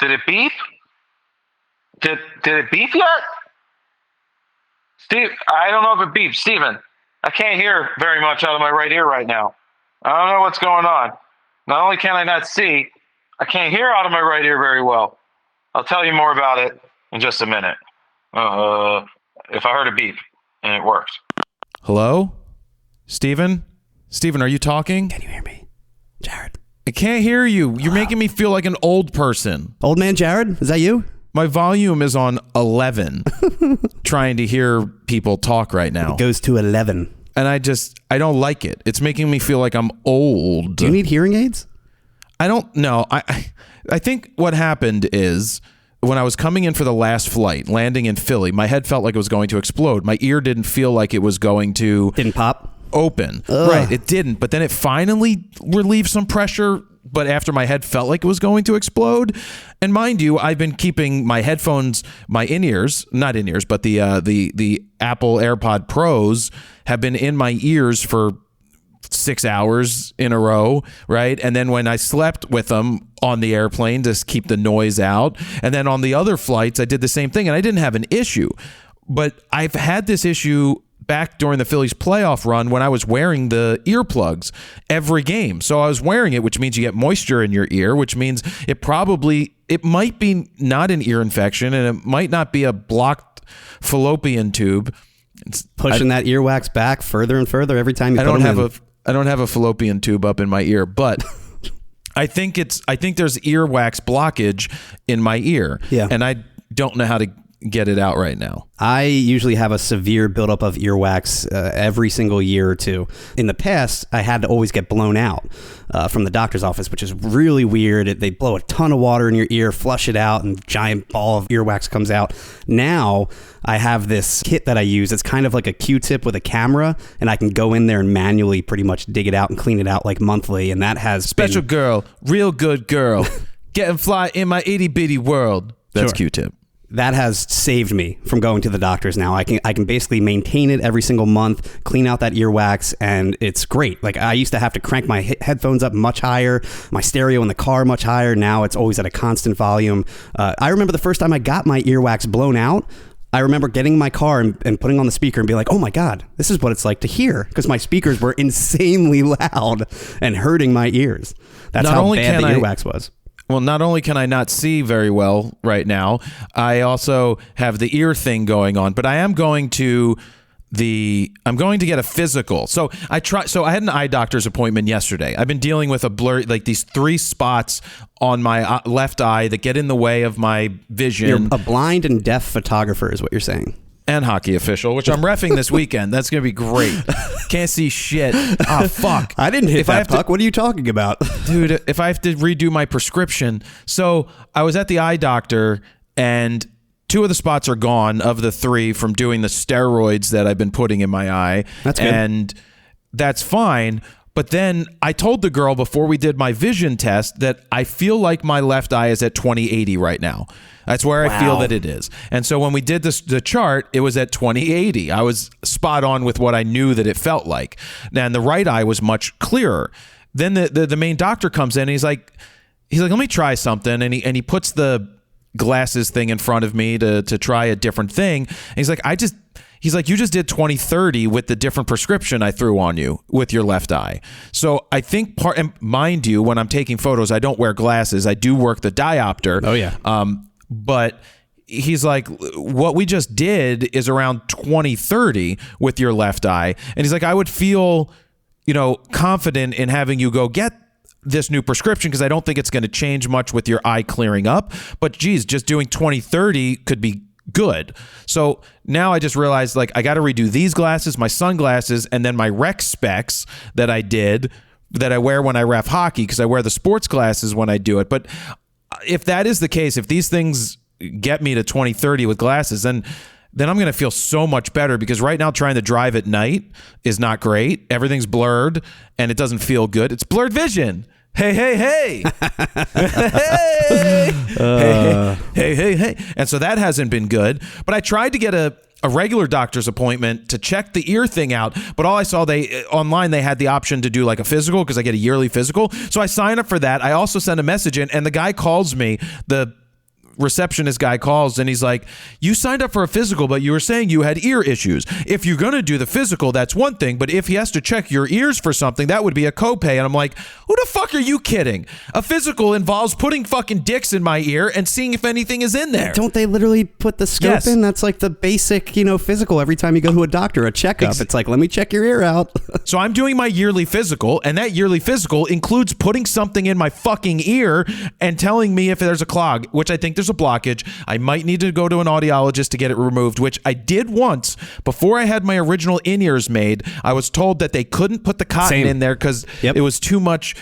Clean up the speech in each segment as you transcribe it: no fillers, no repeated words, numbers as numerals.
Did it beep? Did it beep yet? Steve, I don't know if it beeps. Steven, I can't hear very much out of my right ear right now. I don't know what's going on. Not only can I not see, I can't hear out of my right ear very well. I'll tell you more about it in just a minute. If I heard a beep and it worked. Hello? Steven? Steven, are you talking? Can you hear me? Jared? I can't hear you. You're making me feel like an old person. Old man Jared? Is that you? My volume is on 11, trying to hear people talk right now. It goes to 11. And I don't like it. It's making me feel like I'm old. Do you need hearing aids? I don't know. I think what happened is when I was coming in for the last flight, landing in Philly, my head felt like it was going to explode. My ear didn't feel like it was going to... Didn't pop? Open. Ugh. Right, it didn't. But then it finally relieved some pressure, but after my head felt like it was going to explode. And mind you, I've been keeping my headphones, my in-ears, not in-ears, but the Apple AirPod Pros have been in my ears for 6 hours in a row, right? And then when I slept with them on the airplane to keep the noise out, and then on the other flights, I did the same thing, and I didn't have an issue. But I've had this issue back during the Phillies playoff run when I was wearing the earplugs every game. So I was wearing it, which means you get moisture in your ear, which means it might be not an ear infection, and it might not be a blocked fallopian tube. It's pushing that earwax back further and further every time you put them in. I don't have a fallopian tube up in my ear, but I think there's earwax blockage in my ear. Yeah. And I don't know how to get it out right now. I usually have a severe buildup of earwax every single year or two. In the past, I had to always get blown out from the doctor's office, which is really weird. They blow a ton of water in your ear, flush it out, and a giant ball of earwax comes out. Now, I have this kit that I use. It's kind of like a Q-tip with a camera, and I can go in there and manually pretty much dig it out and clean it out like monthly, and that has Special girl, real good girl, getting fly in my itty-bitty world. That's Sure. Q-tip. That has saved me from going to the doctors now. I can basically maintain it every single month, clean out that earwax, and it's great. Like, I used to have to crank my headphones up much higher, my stereo in the car much higher. Now it's always at a constant volume. I remember the first time I got my earwax blown out, I remember getting in my car and putting on the speaker and being like, oh my God, this is what it's like to hear. Because my speakers were insanely loud and hurting my ears. That's how bad the earwax was. Well, not only can I not see very well right now, I also have the ear thing going on, but I am going to get a physical. So I had an eye doctor's appointment yesterday. I've been dealing with a blur, like these 3 spots on my left eye that get in the way of my vision. You're a blind and deaf photographer is what you're saying. And hockey official, which I'm reffing this weekend. That's going to be great. Can't see shit. Oh, fuck. I didn't hit that puck. What are you talking about? Dude, if I have to redo my prescription. So I was at the eye doctor, and 2 of the spots are gone of the 3 from doing the steroids that I've been putting in my eye. That's good. And that's fine. But then I told the girl before we did my vision test that I feel like my left eye is at 20/80 right now. That's where I feel that it is. And so when we did the chart, it was at 20/80. I was spot on with what I knew that it felt like. And the right eye was much clearer. Then the main doctor comes in, and he's like, let me try something. And he puts the glasses thing in front of me to try a different thing. And he's like, you just did 20/30 with the different prescription I threw on you with your left eye. So I think and mind you, when I'm taking photos, I don't wear glasses. I do work the diopter. Oh yeah. But he's like, what we just did is around 20/30 with your left eye. And he's like, I would feel, confident in having you go get this new prescription because I don't think it's going to change much with your eye clearing up. But geez, just doing 20/30 could be good. So now I just realized, like, I got to redo these glasses, my sunglasses, and then my rec specs that I wear when I ref hockey, because I wear the sports glasses when I do it. But if that is the case, if these things get me to 20/30 with glasses, then I'm going to feel so much better, because right now trying to drive at night is not great. Everything's blurred and it doesn't feel good. It's blurred vision. Hey. Hey. And so that hasn't been good. But I tried to get a regular doctor's appointment to check the ear thing out, but all I saw online they had the option to do like a physical, because I get a yearly physical. So I signed up for that. I also sent a message in, and the guy calls me, the receptionist guy calls and he's like, you signed up for a physical, but you were saying you had ear issues. If you're going to do the physical, that's one thing. But if he has to check your ears for something, that would be a copay. And I'm like, who the fuck are you kidding? A physical involves putting fucking dicks in my ear and seeing if anything is in there. Don't they literally put the scope in? That's like the basic, physical every time you go to a doctor, a checkup. It's like, let me check your ear out. So I'm doing my yearly physical, and that yearly physical includes putting something in my fucking ear and telling me if there's a clog, which I think there's a blockage. I might need to go to an audiologist to get it removed, which I did once before I had my original in-ears made. I was told that they couldn't put the cotton in there because it was too much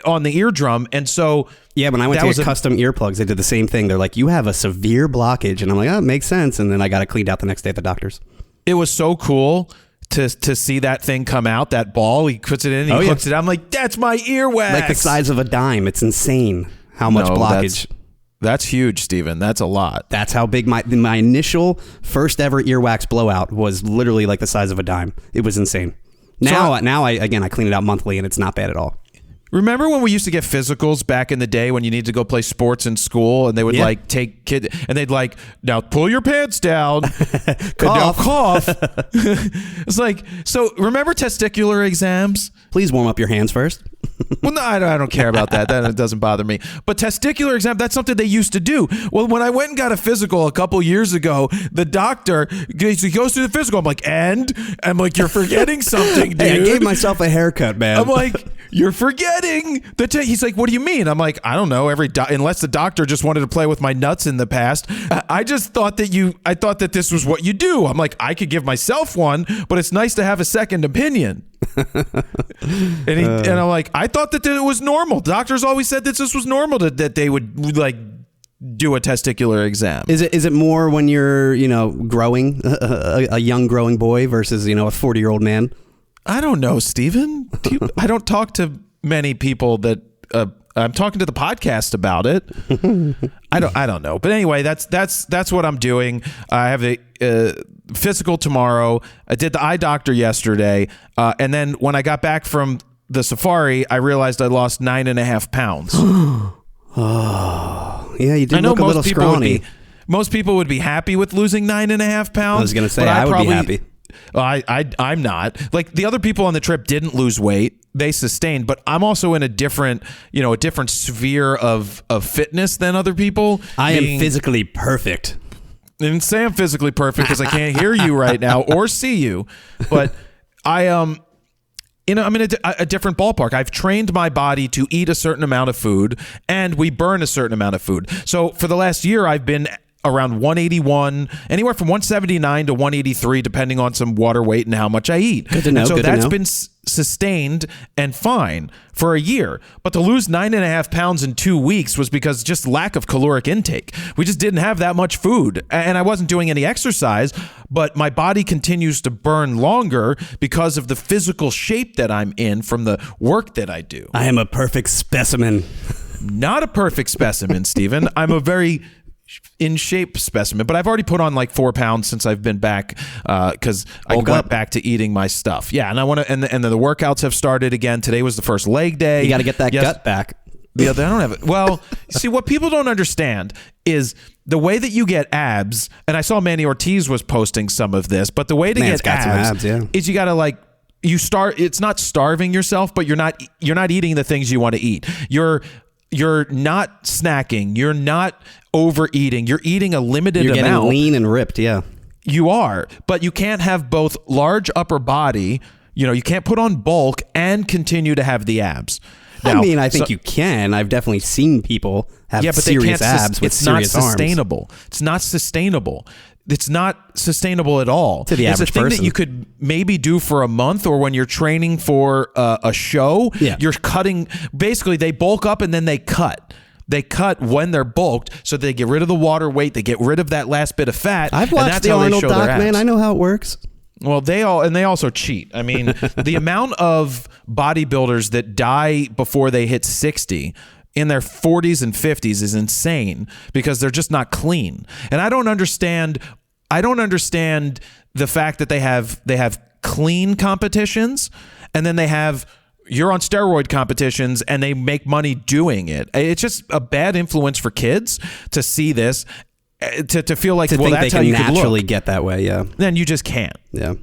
on the eardrum. And so yeah, when I went to get custom earplugs, they did the same thing. They're like, you have a severe blockage. And I'm like, oh, it makes sense. And then I got it cleaned out the next day at the doctor's. It was so cool to see that thing come out, that ball. He puts it in and he hooks it out. I'm like, that's my earwax. Like the size of a dime. It's insane how much blockage. That's huge, Steven. That's a lot. That's how big my initial first ever earwax blowout was, literally like the size of a dime. It was insane. Now I clean it out monthly and it's not bad at all. Remember when we used to get physicals back in the day when you need to go play sports in school and they would like take kid and they'd like, now pull your pants down, cough. now cough. It's like, so remember testicular exams? Please warm up your hands first. Well, no, I don't care about that. That doesn't bother me. But testicular exam, that's something they used to do. Well, when I went and got a physical a couple years ago, the doctor, he goes through the physical. I'm like, you're forgetting something, dude. Hey, I gave myself a haircut, man. I'm like, you're forgetting the he's like, what do you mean? I'm like, I don't know. Unless the doctor just wanted to play with my nuts in the past. I just thought that this was what you do. I'm like, I could give myself one, but it's nice to have a second opinion. and I'm like, I thought that it was normal. Doctors always said that this was normal, that they would like do a testicular exam. Is it more when you're growing a young growing boy versus a 40-year-old man? I don't know, Steven. I don't talk to many people that I'm talking to the podcast about it. I don't know. But anyway, that's what I'm doing. I have a physical tomorrow. I did the eye doctor yesterday. And then when I got back from the safari, I realized I lost 9.5 pounds. Oh, yeah, you did look a little scrawny. Most people would be happy with losing 9.5 pounds. I was going to say, I would be happy. I'm not. Like, the other people on the trip didn't lose weight. They sustained, but I'm also in a different sphere of fitness than other people. I am physically perfect. I didn't say I'm physically perfect because I can't hear you right now or see you, but I'm in a different ballpark. I've trained my body to eat a certain amount of food, and we burn a certain amount of food. So for the last year, I've been around 181, anywhere from 179 to 183, depending on some water weight and how much I eat. Good to know. And so good that's to know. been sustained and fine for a year. But to lose 9.5 pounds in 2 weeks was because just lack of caloric intake. We just didn't have that much food, and I wasn't doing any exercise, but my body continues to burn longer because of the physical shape that I'm in from the work that I do. I am a perfect specimen. Not a perfect specimen, Stephen. I'm a very in shape specimen, but I've already put on like 4 pounds since I've been back because I went back to eating my stuff. Yeah, and I want to, and the workouts have started again. Today was the first leg day. You got to get that gut back. I don't have it. Well, see, what people don't understand is the way that you get abs, and I saw Manny Ortiz was posting some of this, but the way to get abs is you got to it's not starving yourself, but you're not eating the things you want to eat. You're not snacking. You're not overeating. You're eating a limited amount. You're getting lean and ripped, yeah. You are, but you can't have both large upper body. You can't put on bulk and continue to have the abs. Now, I think you can. I've definitely seen people have serious abs with serious arms. It's not sustainable. It's not sustainable at all. To the average person. It's a thing that you could maybe do for a month, or when you're training for a show, you're cutting. Basically, they bulk up and then they cut. They cut when they're bulked, so they get rid of the water weight. They get rid of that last bit of fat. I've watched the Arnold doc, man. I know how it works. Well, they also cheat. I mean, the amount of bodybuilders that die before they hit 60 in their 40s and 50s is insane because they're just not clean. And I don't understand the fact that they have clean competitions, and then they have you're on steroid competitions and they make money doing it. It's just a bad influence for kids to see this, to feel like, well, that's how you could naturally look. get that way. Yeah. Then you just can't. Yeah.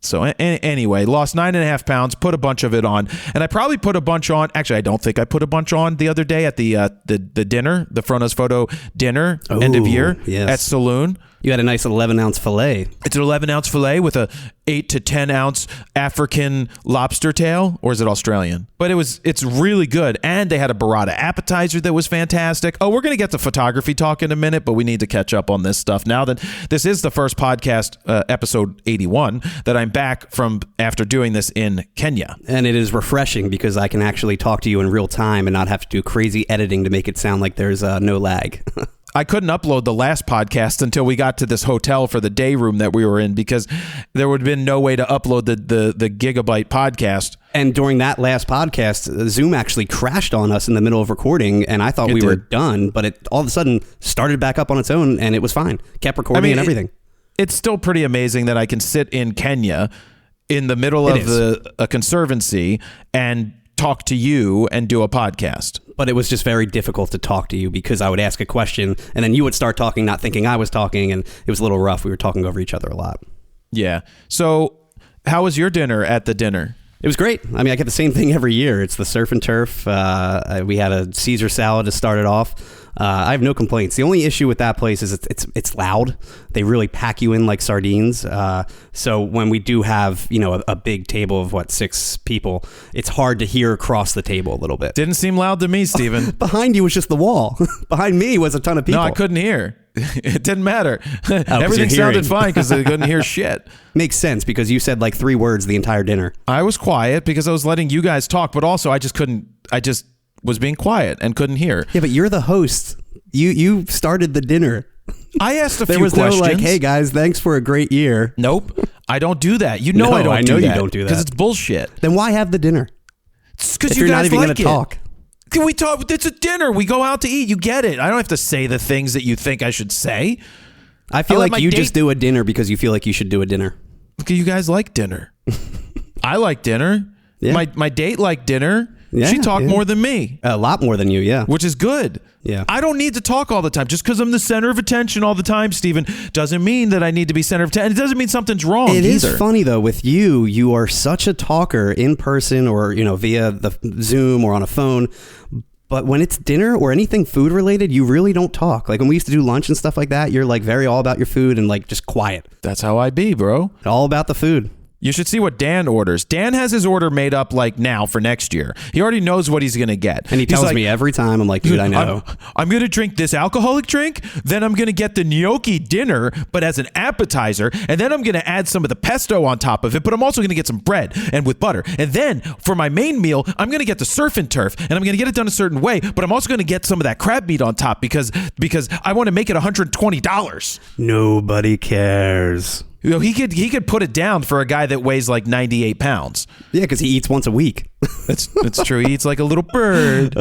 So anyway, lost 9.5 pounds, put a bunch of it on. And I probably put a bunch on. Actually, I don't think I put a bunch on the other day at the dinner, the Frona's Photo dinner, end of year at Saloon. You had a nice 11-ounce fillet. It's an 11-ounce fillet with a 8 to 10-ounce African lobster tail, or is it Australian? But it's really good, and they had a burrata appetizer that was fantastic. Oh, we're gonna get to photography talk in a minute, but we need to catch up on this stuff now. That this is the first podcast, episode 81, that I'm back from after doing this in Kenya, and it is refreshing because I can actually talk to you in real time and not have to do crazy editing to make it sound like there's no lag. I couldn't upload the last podcast until we got to this hotel for the day room that we were in, because there would have been no way to upload the gigabyte podcast. And during that last podcast, Zoom actually crashed on us in the middle of recording, and I thought we were done, but it all of a sudden started back up on its own, and it was fine. Kept recording and everything. It's still pretty amazing that I can sit in Kenya in the middle of a conservancy and talk to you and do a podcast. But it was just very difficult to talk to you because I would ask a question and then you would start talking, not thinking I was talking, and it was a little rough. We were talking over each other a lot. Yeah. So how was your dinner at the dinner? It was great. I mean, I get the same thing every year. It's the surf and turf. We had a Caesar salad to start it off. I have no complaints. The only issue with that place is it's loud. They really pack you in like sardines. So when we do have, a big table of 6 people, it's hard to hear across the table a little bit. Didn't seem loud to me, Steven. Behind you was just the wall. Behind me was a ton of people. No, I couldn't hear. It didn't matter. Everything sounded fine because they couldn't hear shit. Makes sense because you said like 3 words the entire dinner. I was quiet because I was letting you guys talk, but also I just was being quiet and couldn't hear. Yeah, but you're the host. You started the dinner. I asked a few questions. There was no like, hey guys, thanks for a great year. Nope. I don't do that. I know you don't do that. Because it's bullshit. Then why have the dinner? It's because you guys not even like going to talk. Can we talk? It's a dinner. We go out to eat. You get it. I don't have to say the things that you think I should say. I feel like you just do a dinner because you feel like you should do a dinner. Because you guys like dinner. I like dinner. Yeah. My date liked dinner. Yeah, she talked more than me. A lot more than you, yeah. Which is good. Yeah. I don't need to talk all the time. Just because I'm the center of attention all the time, Steven, doesn't mean that I need to be center of attention. It doesn't mean something's wrong either. It is funny, though. With you are such a talker in person or, via the Zoom or on a phone. But when it's dinner or anything food related, you really don't talk. Like when we used to do lunch and stuff like that, you're like very all about your food and like just quiet. That's how I be, bro. All about the food. You should see what Dan orders. Dan has his order made up like now for next year. He already knows what he's going to get. And he tells me every time, I'm like, dude, I know. I'm going to drink this alcoholic drink. Then I'm going to get the gnocchi dinner, but as an appetizer. And then I'm going to add some of the pesto on top of it. But I'm also going to get some bread and with butter. And then for my main meal, I'm going to get the surf and turf. And I'm going to get it done a certain way. But I'm also going to get some of that crab meat on top because I want to make it $120. Nobody cares. He could put it down for a guy that weighs like 98 pounds. Yeah, because he eats once a week. That's true. He eats like a little bird.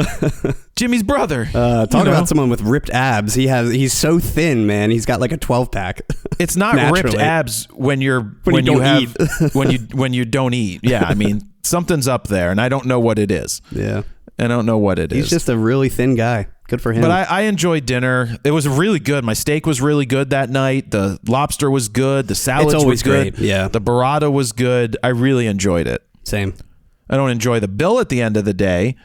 Jimmy's brother. Talk about someone with ripped abs. He's so thin, man. He's got like a 12-pack. It's not ripped abs when you don't eat. Yeah, I mean something's up there, and I don't know what it is. Yeah, I don't know what it is. He's just a really thin guy. Good for him. But I enjoyed dinner. It was really good. My steak was really good that night. The lobster was good. The salads was good. Great. Yeah. The burrata was good. I really enjoyed it. Same. I don't enjoy the bill at the end of the day.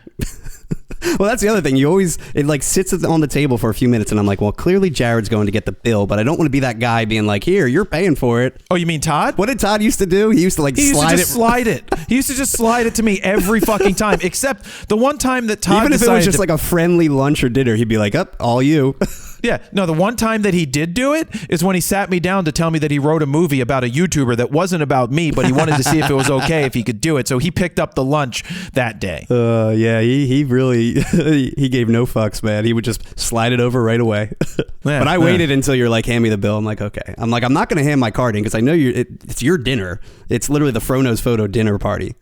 Well, that's the other thing. It like sits on the table for a few minutes, and I'm like, well, clearly Jared's going to get the bill, but I don't want to be that guy being like, here, you're paying for it. Oh, you mean Todd? What did Todd used to do? He used to slide it. He used to just slide it to me every fucking time, except the one time that Todd even if it was just like a friendly lunch or dinner, he'd be like, up, all you. Yeah. No, the one time that he did do it is when he sat me down to tell me that he wrote a movie about a YouTuber that wasn't about me, but he wanted to see if it was okay if he could do it. So he picked up the lunch that day. Yeah, he really, he gave no fucks, man. He would just slide it over right away. But I waited until you're like, hand me the bill. I'm like, okay. I'm like, I'm not going to hand my card in because I know it's your dinner. It's literally the Frono's Photo dinner party.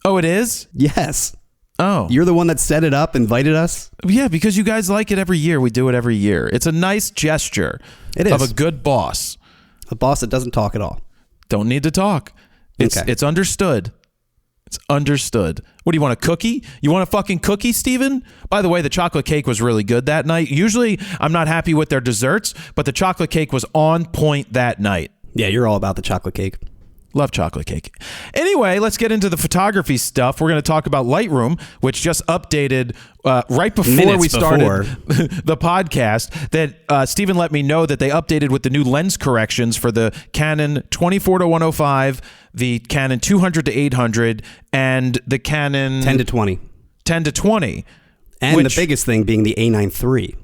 Oh, it is? Yes. Oh. You're the one that set it up, invited us? Yeah, because you guys like it every year. We do it every year. It's a nice gesture of a good boss. A boss that doesn't talk at all. Don't need to talk. It's understood. It's understood. What do you want, a cookie? You want a fucking cookie, Steven? By the way, the chocolate cake was really good that night. Usually, I'm not happy with their desserts, but the chocolate cake was on point that night. Yeah, you're all about the chocolate cake. Love chocolate cake. Anyway, let's get into the photography stuff. We're going to talk about Lightroom, which just updated right before we started the podcast. That Stephen let me know that they updated with the new lens corrections for the Canon 24-105, the Canon 200-800, and the Canon 10-20. 10-20. And the biggest thing being the A9 III.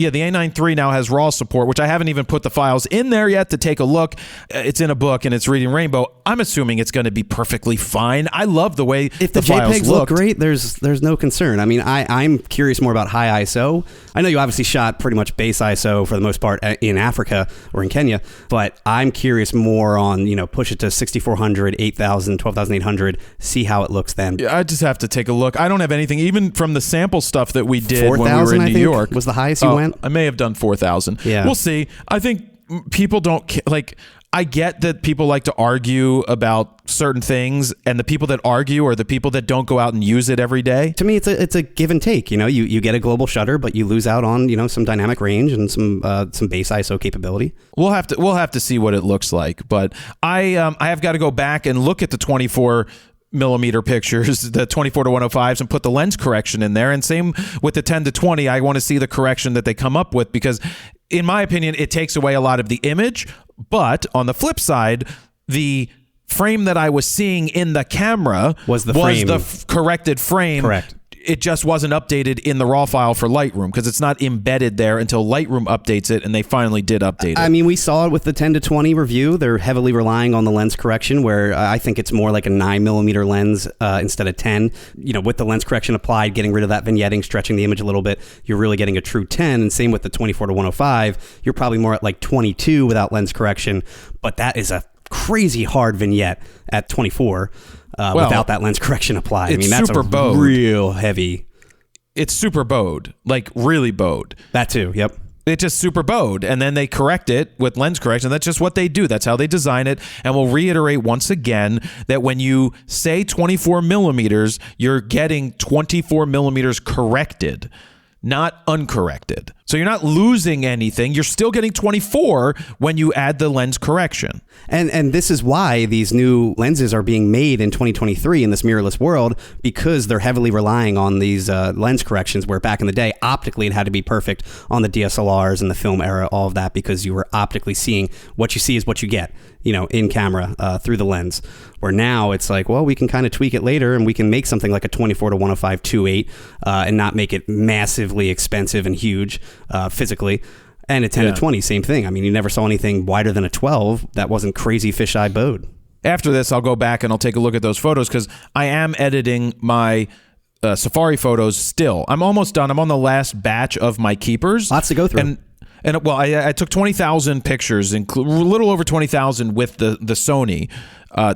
Yeah, the A9 III now has RAW support, which I haven't even put the files in there yet to take a look. It's in a book and it's reading Rainbow. I'm assuming it's going to be perfectly fine. I love the way if the files JPEGs look great, there's no concern. I mean, I'm curious more about high ISO. I know you obviously shot pretty much base ISO for the most part in Africa or in Kenya, but I'm curious more on, push it to 6400, 8000, 12800, see how it looks then. Yeah, I just have to take a look. I don't have anything, even from the sample stuff that we did when we were in I New think, York. Was the highest you went? I may have done 4,000. Yeah. We'll see. I think people don't I get that people like to argue about certain things, and the people that argue are the people that don't go out and use it every day. To me, it's a give and take. You get a global shutter, but you lose out on some dynamic range and some base ISO capability. We'll have to see what it looks like, but I have got to go back and look at the 24 millimeter pictures, the 24-105s, and put the lens correction in there. And same with the 10-20. I want to see the correction that they come up with, because in my opinion, it takes away a lot of the image. But on the flip side, the frame that I was seeing in the camera was the corrected frame. Correct. It just wasn't updated in the RAW file for Lightroom, because it's not embedded there until Lightroom updates it, and they finally did update it. I mean, we saw it with the 10-20 review. They're heavily relying on the lens correction, where I think it's more like a 9mm lens instead of 10. With the lens correction applied, getting rid of that vignetting, stretching the image a little bit, you're really getting a true 10. And same with the 24-105, you're probably more at like 22 without lens correction, but that is a crazy hard vignette at 24. Without that lens correction applied. I mean, that's super bowed. Real heavy. It's super bowed, like really bowed. That too, yep. It's just super bowed, and then they correct it with lens correction. That's just what they do. That's how they design it. And we'll reiterate once again that when you say 24 millimeters, you're getting 24 millimeters corrected, not uncorrected. So you're not losing anything. You're still getting 24 when you add the lens correction. And this is why these new lenses are being made in 2023 in this mirrorless world, because they're heavily relying on these lens corrections, where back in the day, optically, it had to be perfect on the DSLRs and the film era, all of that, because you were optically seeing what you see is what you get, in camera through the lens. Where now it's like, well, we can kind of tweak it later, and we can make something like a 24-105 2.8 and not make it massively expensive and huge physically. And a 10-20, same thing. I mean, you never saw anything wider than a 12 that wasn't crazy fisheye bowed. After this, I'll go back and I'll take a look at those photos, because I am editing my Safari photos still. I'm almost done. I'm on the last batch of my keepers. Lots to go through. And well, I took 20,000 pictures, a little over 20,000 with the Sony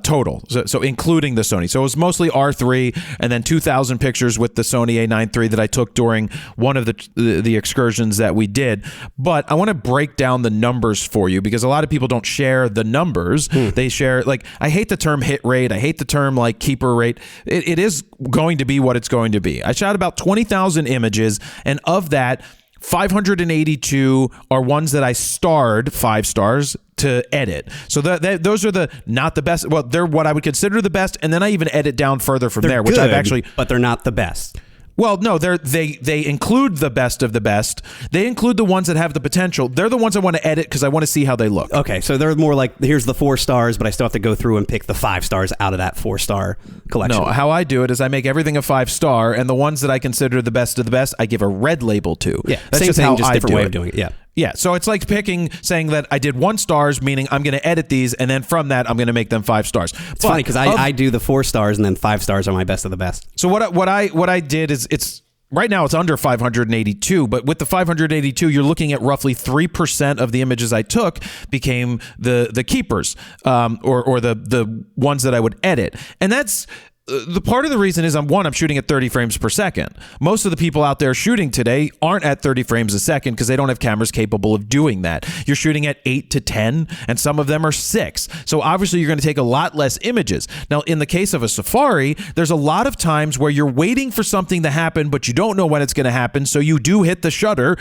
total, so including the Sony. So it was mostly R3, and then 2,000 pictures with the Sony A9 III that I took during one of the excursions that we did. But I want to break down the numbers for you, because a lot of people don't share the numbers. They share, I hate the term hit rate. I hate the term keeper rate. It is going to be what it's going to be. I shot about 20,000 images, and of that, 582 are ones that I starred 5 stars to edit. So those are not the best. Well, they're what I would consider the best, and then I even edit down further from there, which I've actually. But they're not the best. Well, no, they include the best of the best. They include the ones that have the potential. They're the ones I want to edit because I want to see how they look. Okay, so they're more like, here's the 4 stars, but I still have to go through and pick the 5 stars out of that 4-star collection. No, how I do it is I make everything a 5-star, and the ones that I consider the best of the best, I give a red label to. Yeah, that's same just thing, how just I different do way it. of doing it. Yeah. Yeah, so it's like saying that I did 1 stars, meaning I'm going to edit these, and then from that I'm going to make them 5 stars. It's funny because I do the 4 stars, and then 5 stars are my best of the best. So what I did is it's. Right now, it's under 582, but with the 582, you're looking at roughly 3% of the images I took became the keepers, or the ones that I would edit, and that's the part of the reason is I'm shooting at 30 frames per second. Most of the people out there shooting today aren't at 30 frames a second because they don't have cameras capable of doing that. You're shooting at 8 to 10, and some of them are 6. So obviously you're going to take a lot less images. Now, in the case of a Safari, there's a lot of times where you're waiting for something to happen, but you don't know when it's going to happen. So you do hit the shutter.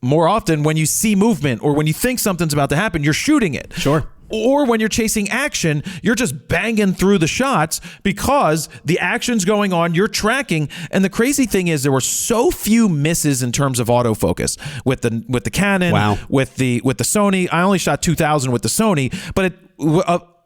More often when you see movement or when you think something's about to happen, you're shooting it. Sure. Or when you're chasing action, you're just banging through the shots because the action's going on, you're tracking. And the crazy thing is there were so few misses in terms of autofocus with the Canon, wow. with the Sony. I only shot 2,000 with the Sony, but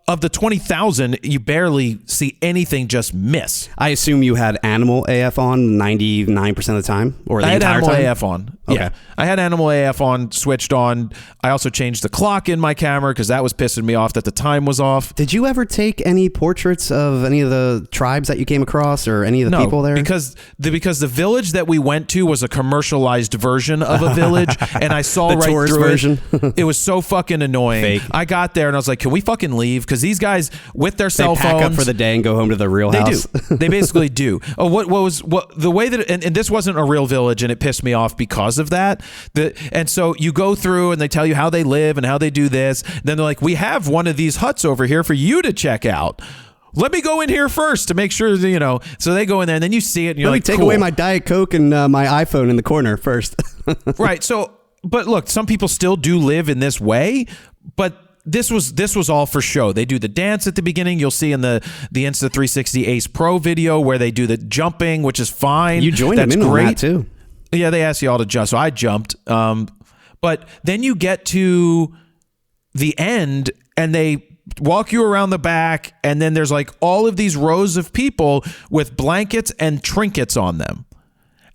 of the 20,000, you barely see anything just miss. I assume you had animal AF on 99% of the time, or the I had entire animal time? AF on. Okay. Yeah, I had animal AF on, switched on. I also changed the clock in my camera because that was pissing me off that the time was off. Did you ever take any portraits of any of the tribes that you came across or any of the people there? because the village that we went to was a commercialized version of a village, and I saw The right tourist through version. It was so fucking annoying. Fake. I got there and I was like, can we fucking leave? Because these guys with their cell they pack phones up for the day and go home to the real they house. do. They basically do. Oh, what the way that and this wasn't a real village, and it pissed me off because of that. And so you go through and they tell you how they live and how they do this. Then they're like, we have one of these huts over here for you to check out. Let me go in here first to make sure that, you know. So they go in there and then you see it and you're Let like, me take cool. away my Diet Coke and my iPhone in the corner first. Right. So, but look, some people still do live in this way, but this was all for show. They do the dance at the beginning. You'll see in the Insta360 Ace Pro video where they do the jumping, which is fine. You joined That's them in great. on that too. Yeah, they asked you all to jump, so I jumped. But then you get to the end, and they walk you around the back, and then there's like all of these rows of people with blankets and trinkets on them.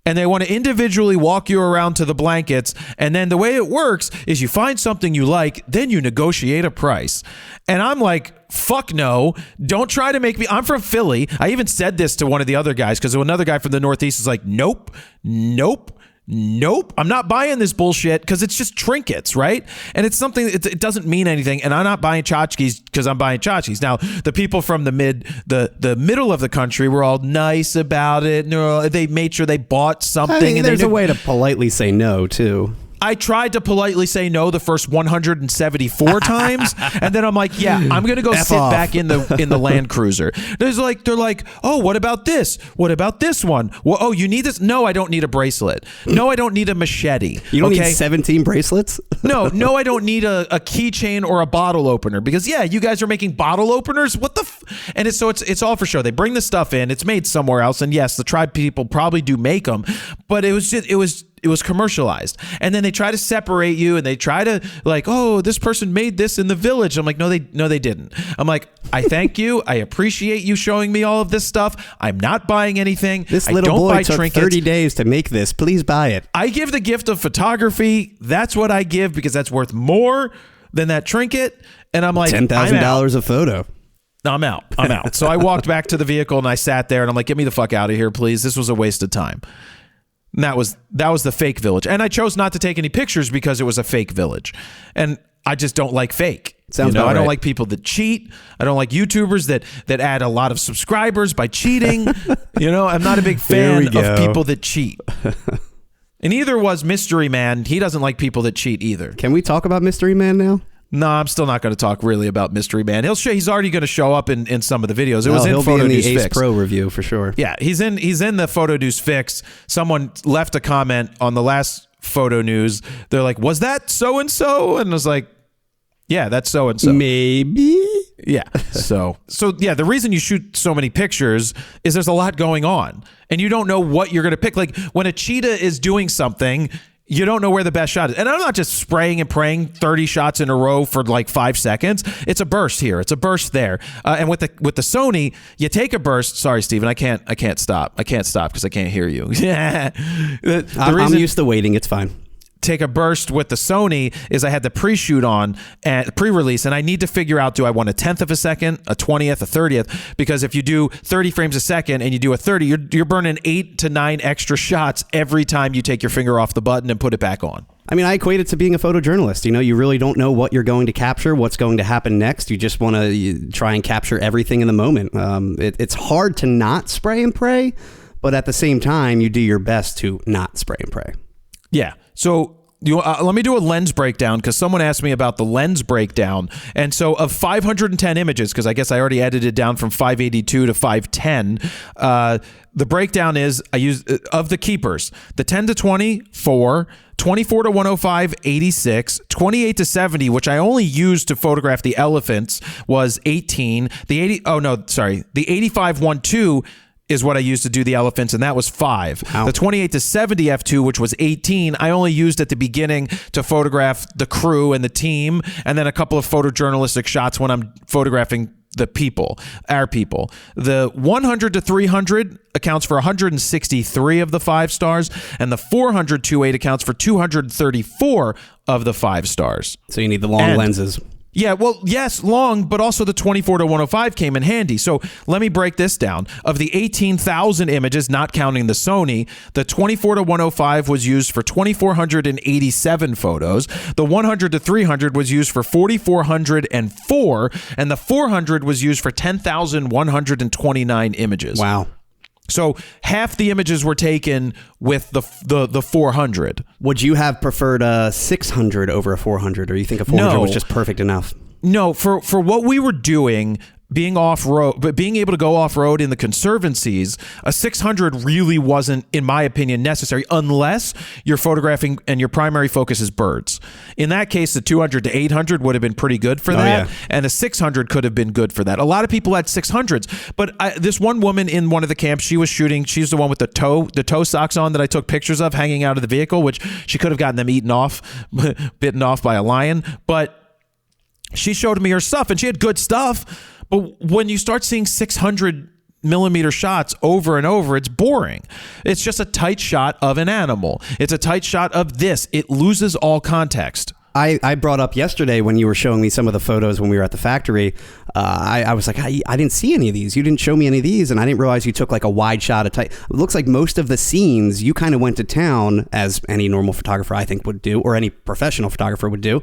And they want to individually walk you around to the blankets. And then the way it works is you find something you like, then you negotiate a price. And I'm like, fuck no. Don't try to make me. I'm from Philly. I even said this to one of the other guys because another guy from the Northeast is like, nope. I'm not buying this bullshit because it's just trinkets, right? And it's something, it doesn't mean anything. And I'm not buying tchotchkes because I'm buying tchotchkes. Now, the people from the middle of the country were all nice about it. They made sure they bought something. I mean, and there's a way to politely say no too. I tried to politely say no the first 174 times, and then I'm like, yeah, I'm gonna go sit back in the Land Cruiser. They're like, oh, what about this? What about this one? Well, oh, you need this? No, I don't need a bracelet. No, I don't need a machete. You don't need 17 bracelets? No, I don't need a keychain or a bottle opener because yeah, you guys are making bottle openers. What the? And it's all for show. They bring the stuff in. It's made somewhere else, and yes, the tribe people probably do make them, but it was commercialized. And then they try to separate you and they try to like, oh, this person made this in the village. I'm like, no, they didn't. I'm like, I thank you. I appreciate you showing me all of this stuff. I'm not buying anything. This I little don't boy buy took trinkets. 30 days to make this. Please buy it. I give the gift of photography. That's what I give because that's worth more than that trinket. And I'm like, $10,000 a photo. I'm out. So I walked back to the vehicle and I sat there and I'm like, get me the fuck out of here, please. This was a waste of time. And that was the fake village. And I chose not to take any pictures because it was a fake village. And I just don't like fake. Sounds about I don't right. like people that cheat. I don't like YouTubers that add a lot of subscribers by cheating. I'm not a big fan of people that cheat. And neither was Mystery Man. He doesn't like people that cheat either. Can we talk about Mystery Man now? No, I'm still not going to talk really about Mystery Man. He's already going to show up in some of the videos. It was in he'll Photo be in the News Ace Fix. Pro review for sure. Yeah, he's in the Photo News Fix. Someone left a comment on the last Photo News. They're like, "Was that so and so?" And I was like, "Yeah, that's so and so." Maybe. Yeah. So yeah, the reason you shoot so many pictures is there's a lot going on, and you don't know what you're going to pick. Like when a cheetah is doing something, you don't know where the best shot is. And I'm not just spraying and praying 30 shots in a row for like 5 seconds. It's a burst here. It's a burst there. And with the Sony, you take a burst. Sorry, Steven, I can't stop. I can't stop because I can't hear you. Yeah. I'm used to waiting. It's fine. take a burst with the Sony is I had the pre-shoot on and pre-release, and I need to figure out, do I want a 10th of a second, a 20th, a 30th? Because if you do 30 frames a second and you do a 30, you're burning 8 to 9 extra shots every time you take your finger off the button and put it back on. I mean, I equate it to being a photojournalist. You know, you really don't know what you're going to capture, what's going to happen next. You just want to try and capture everything in the moment. It's hard to not spray and pray, but at the same time, you do your best to not spray and pray. Yeah. So let me do a lens breakdown, because someone asked me about the lens breakdown. And so of 510 images, because I guess I already edited down from 582 to 510, the breakdown is I use of the keepers, the 10 to 20, 4, 24 to 105, 86, 28 to 70, which I only used to photograph the elephants, was 18. The 85-1.2 is what I used to do the elephants, and that was 5. Ow. The 28 to 70 f2, which was 18, I only used at the beginning to photograph the crew and the team, and then a couple of photojournalistic shots when I'm photographing the people, our people. The 100 to 300 accounts for 163 of the 5 stars, and the 400 to 8 accounts for 234 of the 5 stars. So you need the long lenses. Yeah, well, yes, long, but also the 24 to 105 came in handy. So let me break this down. Of the 18,000 images, not counting the Sony, the 24 to 105 was used for 2,487 photos. The 100 to 300 was used for 4,404, and the 400 was used for 10,129 images. Wow. So half the images were taken with the 400. Would you have preferred a 600 over a 400, or you think a 400 was just perfect enough? No, for what we were doing, being off-road, but being able to go off-road in the conservancies, a 600 really wasn't, in my opinion, necessary unless you're photographing and your primary focus is birds. In that case, the 200 to 800 would have been pretty good for that, and a 600 could have been good for that. A lot of people had 600s, but this one woman in one of the camps, she was shooting, she's the one with the toe socks on that I took pictures of hanging out of the vehicle, which she could have gotten them bitten off by a lion, but she showed me her stuff, and she had good stuff. But when you start seeing 600 millimeter shots over and over, it's boring. It's just a tight shot of an animal. It's a tight shot of this. It loses all context. I brought up yesterday when you were showing me some of the photos when we were at the factory. I was like, I didn't see any of these. You didn't show me any of these, and I didn't realize you took like a wide shot of tight. It looks like most of the scenes you kind of went to town, as any normal photographer I think would do, or any professional photographer would do.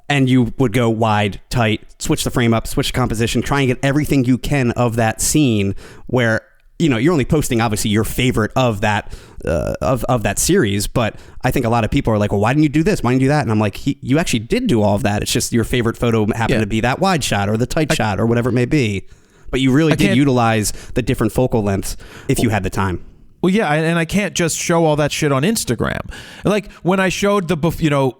And you would go wide, tight, switch the frame up, switch the composition, try and get everything you can of that scene where, you know, you're only posting obviously your favorite of that of that series. But I think a lot of people are like, well, why didn't you do this? Why didn't you do that? And I'm like, you actually did do all of that. It's just your favorite photo happened to be that wide shot or the tight shot or whatever it may be. But you really did utilize the different focal lengths if you had the time. Well, yeah, and I can't just show all that shit on Instagram. Like when I showed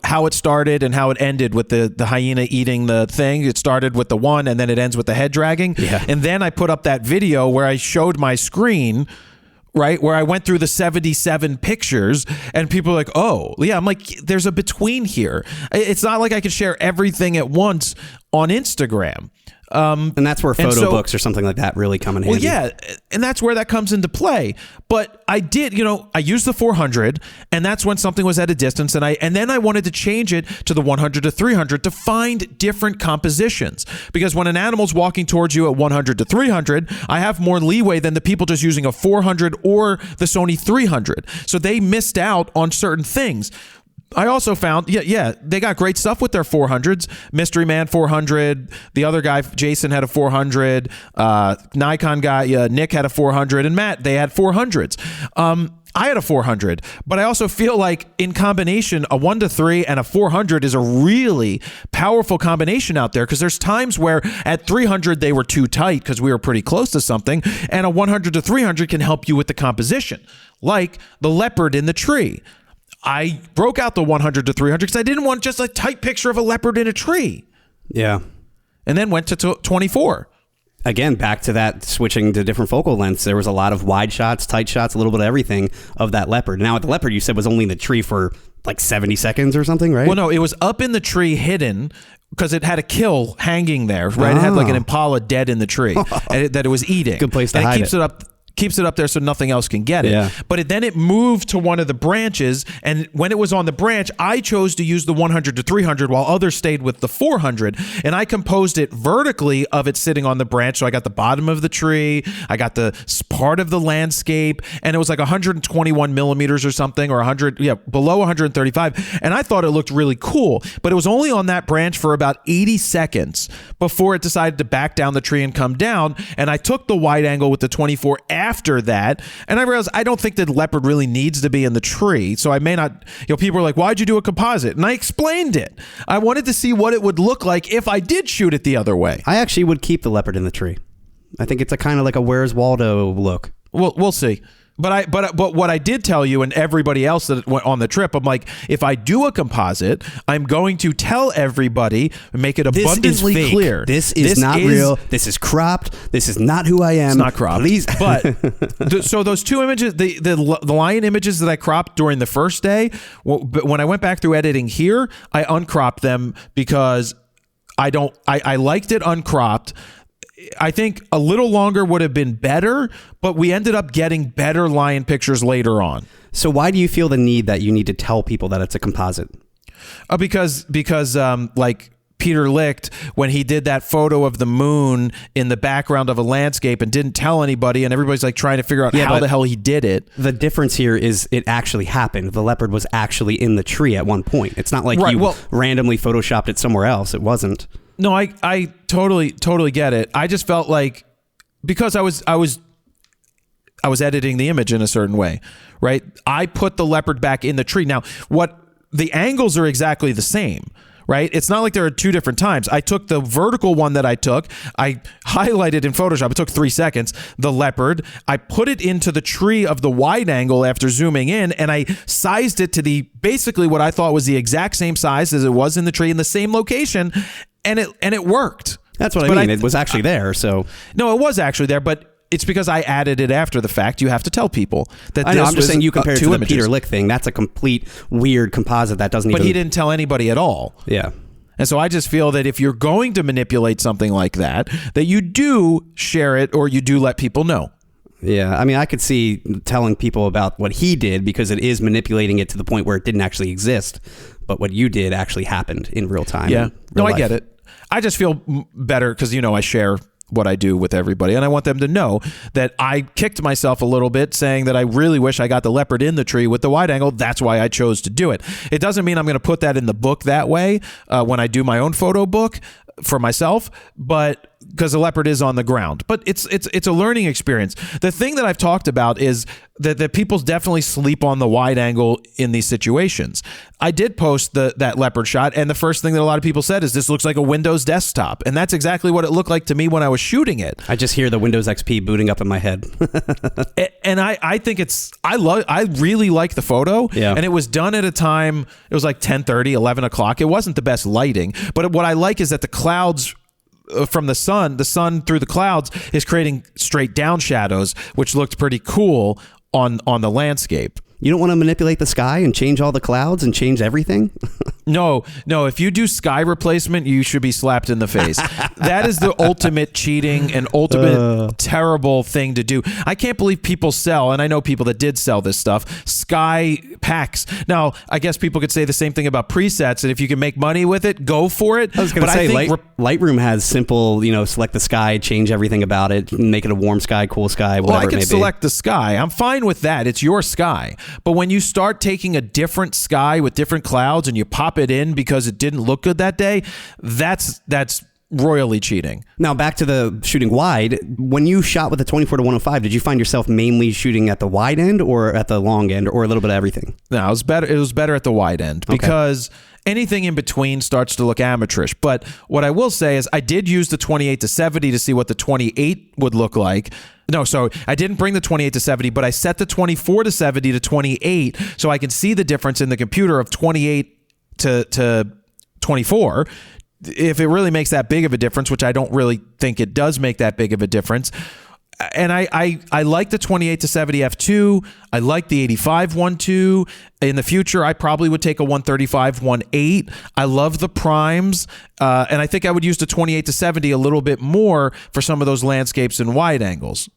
how it started and how it ended with the hyena eating the thing. It started with the one, and then it ends with the head dragging. Yeah. And then I put up that video where I showed my screen, right, where I went through the 77 pictures, and people are like, oh, yeah. I'm like, there's a between here. It's not like I could share everything at once on Instagram. And that's where photo books or something like that really come in handy. Well, yeah, and that's where that comes into play. But I did, I used the 400, and that's when something was at a distance, and then I wanted to change it to the 100 to 300 to find different compositions. Because when an animal's walking towards you at 100 to 300, I have more leeway than the people just using a 400 or the Sony 300. So they missed out on certain things. I also found, they got great stuff with their 400s. Mystery Man 400. The other guy, Jason, had a 400. Nikon guy, Nick, had a 400. And Matt, they had 400s. I had a 400. But I also feel like in combination, a 1 to 3 and a 400 is a really powerful combination out there, because there's times where at 300 they were too tight because we were pretty close to something. And a 100 to 300 can help you with the composition, like the leopard in the tree. I broke out the 100 to 300 because I didn't want just a tight picture of a leopard in a tree. Yeah. And then went to 24. Again, back to that switching to different focal lengths. There was a lot of wide shots, tight shots, a little bit of everything of that leopard. Now, the leopard you said was only in the tree for like 70 seconds or something, right? Well, no, it was up in the tree hidden because it had a kill hanging there, right? It had like an impala dead in the tree that it was eating. Good place to hide it keeps it up. keeps it up there so nothing else can get it. Yeah. But then it moved to one of the branches, and when it was on the branch, I chose to use the 100 to 300 while others stayed with the 400, and I composed it vertically of it sitting on the branch. So I got the bottom of the tree, I got the part of the landscape, and it was like 121 millimeters or something, or 100, below 135, and I thought it looked really cool. But it was only on that branch for about 80 seconds before it decided to back down the tree and come down, and I took the wide angle with the 24 after that, and I realized I don't think that leopard really needs to be in the tree, so I may not, people are like, why'd you do a composite? And I explained it. I wanted to see what it would look like if I did shoot it the other way. I actually would keep the leopard in the tree. I think it's a kind of like a Where's Waldo look. We'll see. But what I did tell you and everybody else that went on the trip, I'm like, if I do a composite, I'm going to tell everybody, make it abundantly clear. This is not real. This is cropped. This is not who I am. It's not cropped. Please. But so those two images, the lion images that I cropped during the first day, when I went back through editing here, I uncropped them because I liked it uncropped. I think a little longer would have been better, but we ended up getting better lion pictures later on. So why do you feel the need that you need to tell people that it's a composite? Because like Peter Licht, when he did that photo of the moon in the background of a landscape and didn't tell anybody, and everybody's like trying to figure out how the hell he did it. The difference here is it actually happened. The leopard was actually in the tree at one point. It's not like randomly photoshopped it somewhere else. It wasn't. No, I totally get it. I just felt like, because I was editing the image in a certain way, right? I put the leopard back in the tree. Now, the angles are exactly the same, right? It's not like there are two different times. I took the vertical one that I highlighted in Photoshop. It took 3 seconds, the leopard. I put it into the tree of the wide angle after zooming in, and I sized it to basically what I thought was the exact same size as it was in the tree in the same location. And it worked. That's what I mean. It was actually there. So no, it was actually there, but it's because I added it after the fact. You have to tell people that. I know. I'm just saying, you compare it to the Peter Licht thing. That's a complete weird composite that doesn't. But he didn't tell anybody at all. Yeah. And so I just feel that if you're going to manipulate something like that you do share it, or you do let people know. Yeah, I mean, I could see telling people about what he did, because it is manipulating it to the point where it didn't actually exist. But what you did actually happened in real time. Yeah. No, I get it. I just feel better because, I share what I do with everybody, and I want them to know that I kicked myself a little bit saying that I really wish I got the leopard in the tree with the wide angle. That's why I chose to do it. It doesn't mean I'm going to put that in the book that way when I do my own photo book for myself, but because the leopard is on the ground. But it's a learning experience. The thing that I've talked about is that people definitely sleep on the wide angle in these situations. I did post that leopard shot, and the first thing that a lot of people said is, this looks like a Windows desktop. And that's exactly what it looked like to me when I was shooting it. I just hear the Windows XP booting up in my head. And I think I really like the photo. Yeah. And it was done at a time, it was like 10:30, 11 o'clock. It wasn't the best lighting, but what I like is that the clouds from the sun through the clouds is creating straight down shadows, which looked pretty cool on the landscape. You don't want to manipulate the sky and change all the clouds and change everything? No. If you do sky replacement, you should be slapped in the face. That is the ultimate cheating and ultimate terrible thing to do. I can't believe people sell, and I know people that did sell this stuff, sky packs. Now, I guess people could say the same thing about presets, and if you can make money with it, go for it. I was going to say, Lightroom has simple, select the sky, change everything about it, make it a warm sky, cool sky, whatever it may be. Well, I can select the sky. I'm fine with that. It's your sky. But when you start taking a different sky with different clouds and you pop it in because it didn't look good that day, that's royally cheating. Now, back to the shooting wide. When you shot with the 24 to 105, did you find yourself mainly shooting at the wide end or at the long end, or a little bit of everything? No, it was better at the wide end, because anything in between starts to look amateurish. But what I will say is I did use the 28 to 70 to see what the 28 would look like. No, so I didn't bring the 28 to 70, but I set the 24 to 70 to 28 so I can see the difference in the computer of 28 to 24. If it really makes that big of a difference, which I don't really think it does make that big of a difference. And I like the 28 to 70 f2. I like the 85 1.2. In the future, I probably would take a 135 1.8. I love the primes. And I think I would use the 28 to 70 a little bit more for some of those landscapes and wide angles.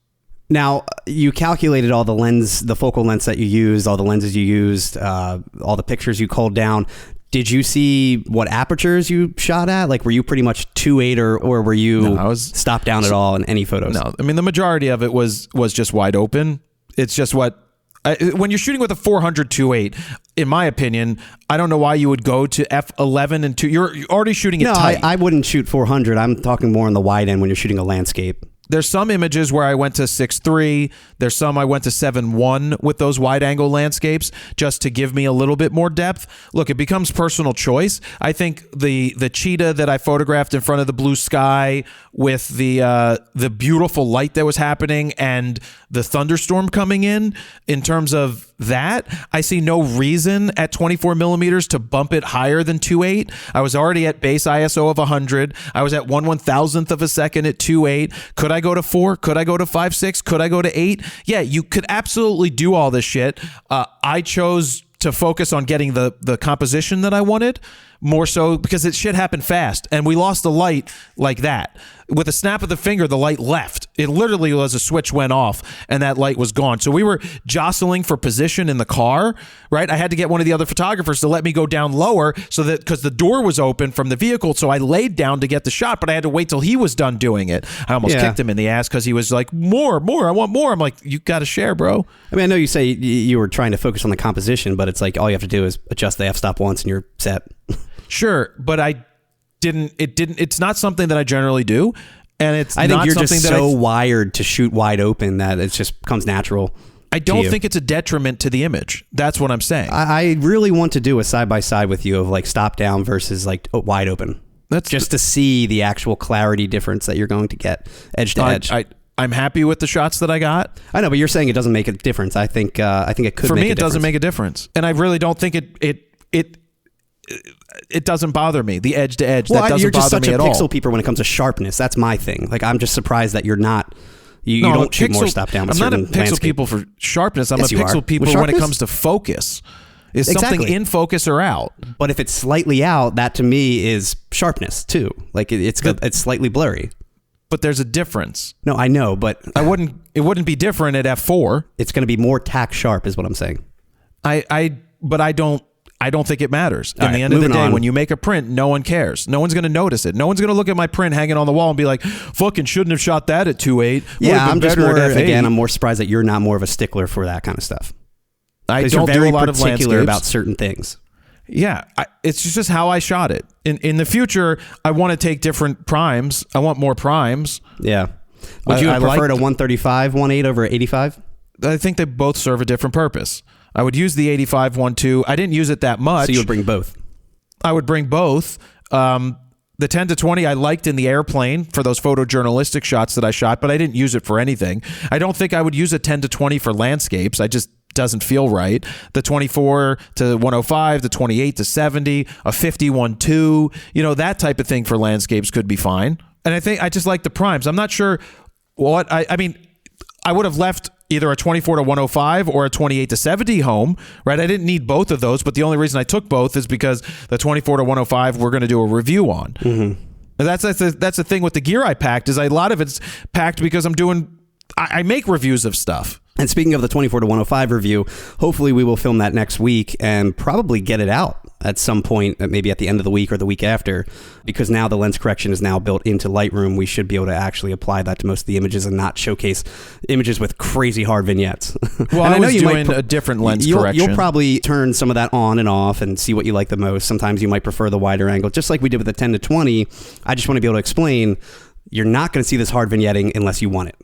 Now, you calculated all the focal lengths that you used, all the lenses you used, all the pictures you culled down. Did you see what apertures you shot at? Like, were you pretty much 2.8 or were you stopped down at all in any photos? No, I mean, the majority of it was just wide open. It's just when you're shooting with a 400 2.8, in my opinion, I don't know why you would go to f11 and 2. You're already shooting it tight. I wouldn't shoot 400. I'm talking more on the wide end when you're shooting a landscape. There's some images where I went to 6.3. There's some I went to 7.1 with those wide angle landscapes just to give me a little bit more depth. Look, it becomes personal choice. I think the cheetah that I photographed in front of the blue sky with the beautiful light that was happening and the thunderstorm coming in terms of that, I see no reason at 24 millimeters to bump it higher than 2.8. I was already at base ISO of 100. I was at 1/1000th of a second at 2.8. Could I go to 4? Could I go to 5.6? Could I go to 8? Yeah, you could absolutely do all this shit. I chose to focus on getting the composition that I wanted more so because it shit happened fast and we lost the light like that. With a snap of the finger, the light left. It literally was a switch went off and that light was gone. So we were jostling for position in the car, right? I had to get one of the other photographers to let me go down lower so that because the door was open from the vehicle. So I laid down to get the shot, but I had to wait till he was done doing it. I almost kicked him in the ass because he was like, more, I want more. I'm like, you got to share, bro. I mean, I know you say you were trying to focus on the composition, but it's like all you have to do is adjust the f-stop once and you're set. Sure, but it's not something that I generally do, and I think you're just so wired to shoot wide open that it just comes natural. I don't think it's a detriment to the image. That's what I'm saying. I really want to do a side by side with you of like stop down versus like wide open. That's just to see the actual clarity difference that you're going to get edge to edge. I'm happy with the shots that I got. I know, but you're saying it doesn't make a difference. I think it could. For me, it doesn't make a difference, and I really don't think it doesn't bother me. The edge to edge, that doesn't bother me at all. You're just such a pixel peeper when it comes to sharpness. That's my thing. Like, I'm just surprised that you're not. You don't shoot more stop down. I'm not a pixel people for sharpness. I'm a pixel people when it comes to focus. Is something in focus or out? But if it's slightly out, that to me is sharpness too. Like it's slightly blurry. But there's a difference. No, I know, but it wouldn't be different at f4. It's going to be more tack sharp, is what I'm saying. But I don't think it matters. In the end of the day, when you make a print, no one cares. No one's going to notice it. No one's going to look at my print hanging on the wall and be like, fucking shouldn't have shot that at 2.8. Yeah, I'm just more, again, I'm more surprised that you're not more of a stickler for that kind of stuff. I don't do a lot of particular about certain things. Yeah, it's just how I shot it. In the future, I want to take different primes. I want more primes. Yeah. Would you have preferred a 135 1.8 over 85? I think they both serve a different purpose. I would use the 85 1.2. I didn't use it that much. So you would bring both? I would bring both. The 10 to 20 I liked in the airplane for those photojournalistic shots that I shot, but I didn't use it for anything. I don't think I would use a 10 to 20 for landscapes. I just doesn't feel right. The 24 to 105, the 28 to 70, a 51.2, that type of thing for landscapes could be fine. And I just like the primes. I'm not sure what I mean, I would have left either a 24 to 105 or a 28 to 70 home, right? I didn't need both of those, but the only reason I took both is because the 24 to 105 we're going to do a review on. Mm-hmm. That's the thing with the gear I packed is a lot of it's packed because I make reviews of stuff. And speaking of the 24 to 105 review, hopefully we will film that next week and probably get it out at some point, maybe at the end of the week or the week after, because now the lens correction is now built into Lightroom. We should be able to actually apply that to most of the images and not showcase images with crazy hard vignettes. Well, I know you doing a different lens correction. You'll probably turn some of that on and off and see what you like the most. Sometimes you might prefer the wider angle, just like we did with the 10 to 20. I just want to be able to explain, you're not going to see this hard vignetting unless you want it.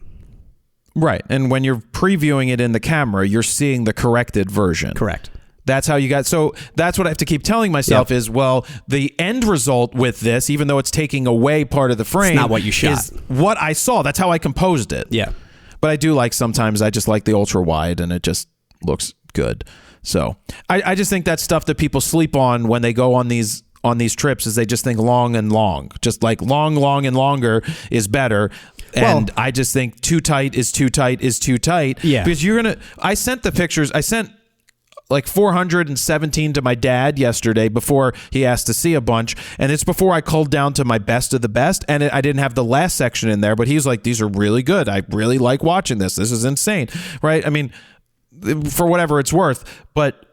Right. And when you're previewing it in the camera, you're seeing the corrected version. Correct. That's how you got. So that's what I have to keep telling myself is, well, the end result with this, even though it's taking away part of the frame, it's not what you shot. Is what I saw. That's how I composed it. Yeah. But I do sometimes I just like the ultra wide and it just looks good. So I just think that's stuff that people sleep on when they go on these trips is they just think long and long. Just like long and longer is better. And I just think too tight is too tight is too tight. Yeah. Because I sent the pictures. I sent like 417 to my dad yesterday before he asked to see a bunch, and it's before I culled down to my best of the best, and I didn't have the last section in there, but he's like, these are really good. I really like watching this. This is insane, right? I mean, for whatever it's worth, but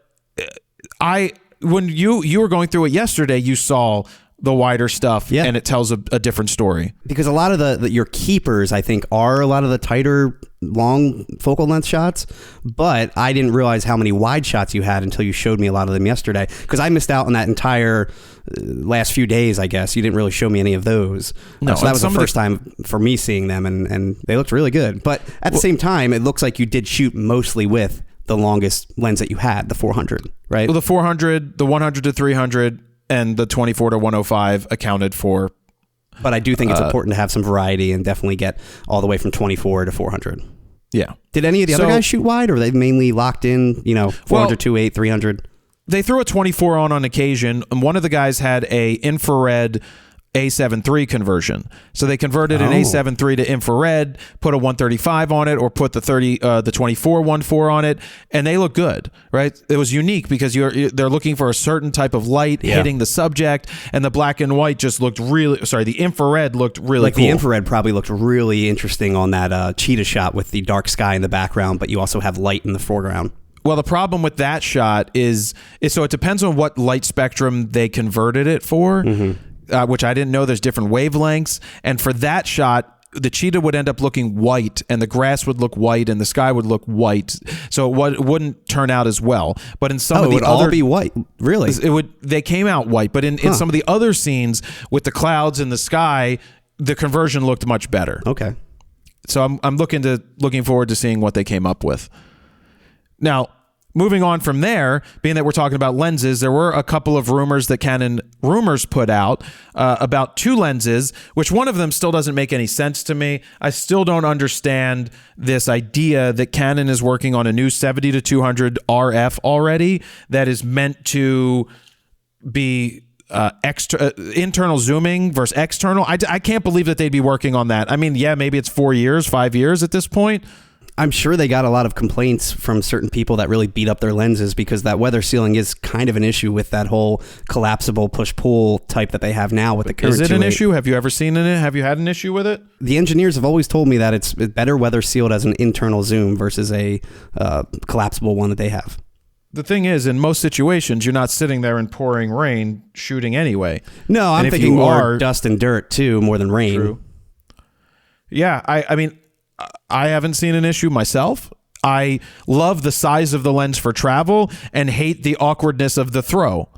when you were going through it yesterday, you saw the wider stuff, and it tells a different story. Because a lot of your keepers, I think, are a lot of the tighter, long focal length shots, but I didn't realize how many wide shots you had until you showed me a lot of them yesterday, because I missed out on that entire last few days, I guess. You didn't really show me any of those. No, so that was the first time for me seeing them, and they looked really good. But at the same time, it looks like you did shoot mostly with the longest lens that you had, the 400, right? Well, the 400, the 100 to 300, and the 24 to 105 accounted for. But I do think it's important to have some variety and definitely get all the way from 24 to 400. Yeah. Did any of the other guys shoot wide, or were they mainly locked in, 400, 2.8, 300? They threw a 24 on occasion, and one of the guys had a infrared A7 III conversion. So they converted an A7 III to infrared, put a 135 on it, or put the 24 1.4 on it, and they look good, right? It was unique because they're looking for a certain type of light hitting the subject, and the black and white just looked the infrared looked really cool. The infrared probably looked really interesting on that cheetah shot with the dark sky in the background, but you also have light in the foreground. Well, the problem with that shot is so it depends on what light spectrum they converted it for. Mm-hmm. Which I didn't know there's different wavelengths. And for that shot, the cheetah would end up looking white, and the grass would look white, and the sky would look white. So it wouldn't turn out as well. But in some of the other, all be white, really? They came out white. But in some of the other scenes with the clouds and the sky, the conversion looked much better. Okay. So I'm looking forward to seeing what they came up with. Now, moving on from there, being that we're talking about lenses, there were a couple of rumors that Canon put out about two lenses, which one of them still doesn't make any sense to me. I still don't understand this idea that Canon is working on a new 70 to 200 RF already that is meant to be internal zooming versus external. I can't believe that they'd be working on that. I mean, yeah, maybe it's 4 years, 5 years at this point. I'm sure they got a lot of complaints from certain people that really beat up their lenses because that weather sealing is kind of an issue with that whole collapsible push-pull type that they have now with the current. Is it an issue? Have you ever seen it? Have you had an issue with it? The engineers have always told me that it's better weather sealed as an internal zoom versus a collapsible one that they have. The thing is, in most situations, you're not sitting there in pouring rain shooting anyway. No, I'm thinking more dust and dirt too, more than rain. True. Yeah, I mean, I haven't seen an issue myself. I love the size of the lens for travel and hate the awkwardness of the throw.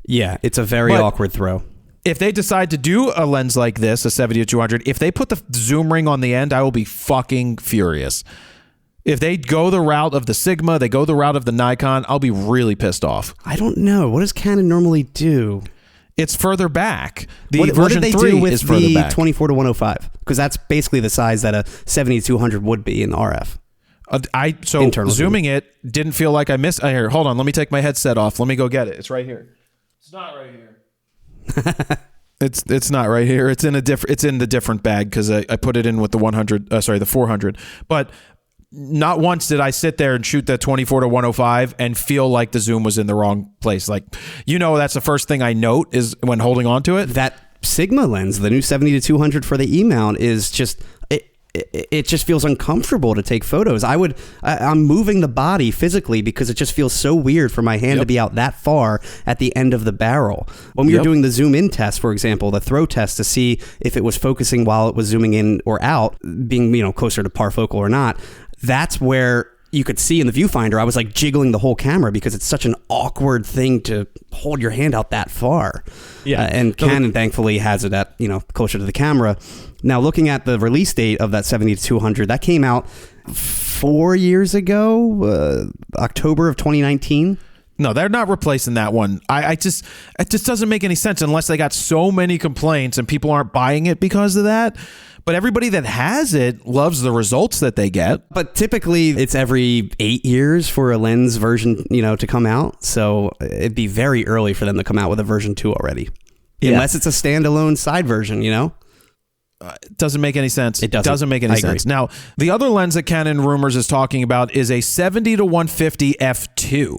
Yeah, it's a very awkward throw. If they decide to do a lens like this, a 70 to 200, if they put the zoom ring on the end, I will be fucking furious. If they go the route of the Sigma, they go the route of the Nikon, I'll be really pissed off. I don't know. What does Canon normally do? It's further back. What did they do with the 24 to 105? Because that's basically the size that a 70 to 200 would be in RF. Internal zooming it didn't feel like I missed. Here, hold on. Let me take my headset off. Let me go get it. It's right here. It's not right here. It's not right here. It's in the different bag because I put it in with the 100. The 400. But not once did I sit there and shoot that 24 to 105 and feel like the zoom was in the wrong place. Like, that's the first thing I note is when holding on to it. That Sigma lens, the new 70 to 200 for the E-mount, is just it just feels uncomfortable to take photos. I'm moving the body physically because it just feels so weird for my hand to be out that far at the end of the barrel. When we were doing the zoom in test, for example, the throw test to see if it was focusing while it was zooming in or out, being closer to parfocal or not. That's where you could see in the viewfinder, I was like jiggling the whole camera because it's such an awkward thing to hold your hand out that far. Yeah. And Canon thankfully has it at, closer to the camera. Now, looking at the release date of that 70 to 200, that came out 4 years ago, October of 2019. No, they're not replacing that one. It just doesn't make any sense unless they got so many complaints and people aren't buying it because of that. But everybody that has it loves the results that they get. But typically it's every 8 years for a lens version, to come out. So it'd be very early for them to come out with a version 2 already. Yeah. Unless it's a standalone side version, Doesn't make any sense. It doesn't. Make any I agree. sense. Now, the other lens that Canon rumors is talking about is a 70 to 150 f2.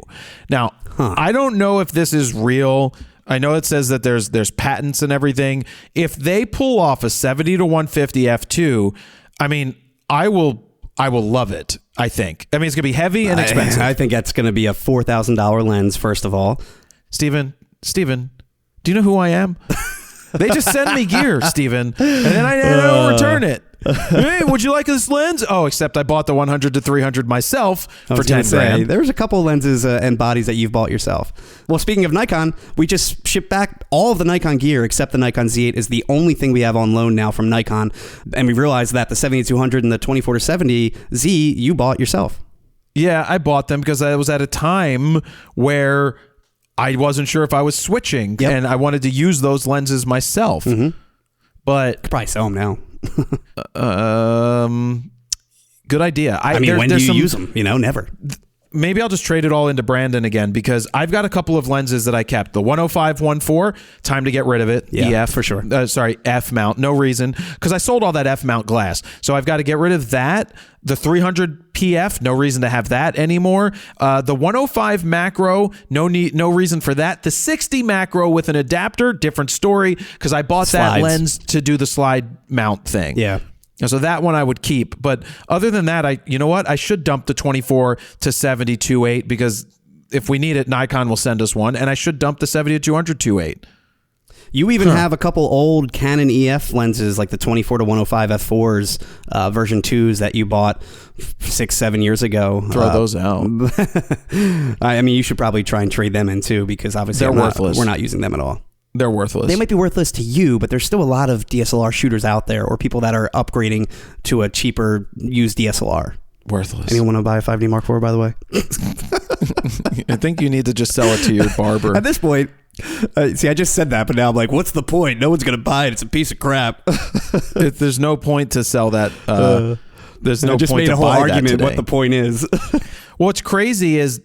Now, I don't know if this is real. I know it says that there's patents and everything. If they pull off a 70 to 150 f2, I mean, I will love it. I think. I mean, it's gonna be heavy and expensive. I think that's going to be a $4,000 lens. First of all, Steven, do you know who I am? They just send me gear, Steven, and then I don't return it. Hey, would you like this lens? Oh, except I bought the 100 to 300 myself for 10 grand. There's a couple lenses and bodies that you've bought yourself. Well, speaking of Nikon, we just shipped back all of the Nikon gear except the Nikon Z8 is the only thing we have on loan now from Nikon. And we realized that the 7200 and the 24 to 70 Z you bought yourself. Yeah, I bought them because I was at a time where I wasn't sure if I was switching, and I wanted to use those lenses myself. But Could probably sell them now. good idea. I mean, when do you use them? Never. Maybe I'll just trade it all into Brandon again because I've got a couple of lenses that I kept. The 105-1.4, time to get rid of it. Yeah, EF for sure. F mount, no reason because I sold all that F mount glass, so I've got to get rid of that. The 300 PF, no reason to have that anymore. The 105 macro, no reason for that. The 60 macro with an adapter, different story because I bought that lens to do the slide mount thing. Yeah. So that one I would keep. But other than that, you know what? I should dump the 24 to 70 2.8 because if we need it, Nikon will send us one. And I should dump the 70 to 200 2.8. You even have a couple old Canon EF lenses like the 24 to 105 f4s, version 2s that you bought 6-7 years ago. Throw those out. I mean, you should probably try and trade them in too because obviously they're worthless. We're not using them at all. They're worthless. They might be worthless to you, but there's still a lot of DSLR shooters out there or people that are upgrading to a cheaper used DSLR. Worthless. Anyone want to buy a 5D Mark IV, by the way? I think you need to just sell it to your barber. At this point, see, I just said that, but now I'm like, what's the point? No one's going to buy it. It's a piece of crap. There's no point to sell that. There's no I just point made to a whole buy argument that today. what the point is. What's crazy is,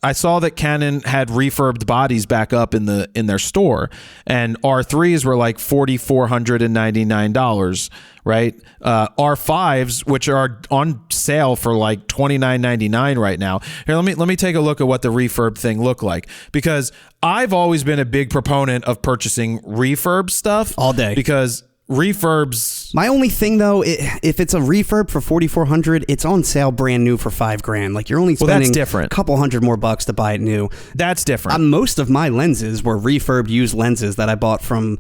I saw that Canon had refurbed bodies back up in their store, and R3s were like $4,499, right? R5s, which are on sale for like $29.99 right now. Here, let me take a look at what the refurb thing looked like, because I've always been a big proponent of purchasing refurb stuff all day because refurbs. My only thing though, if it's a refurb for $4,400, it's on sale brand new for $5,000. Like you're only spending that's different. a couple $100 more to buy it new. That's different. Most of my lenses were refurbed used lenses that I bought from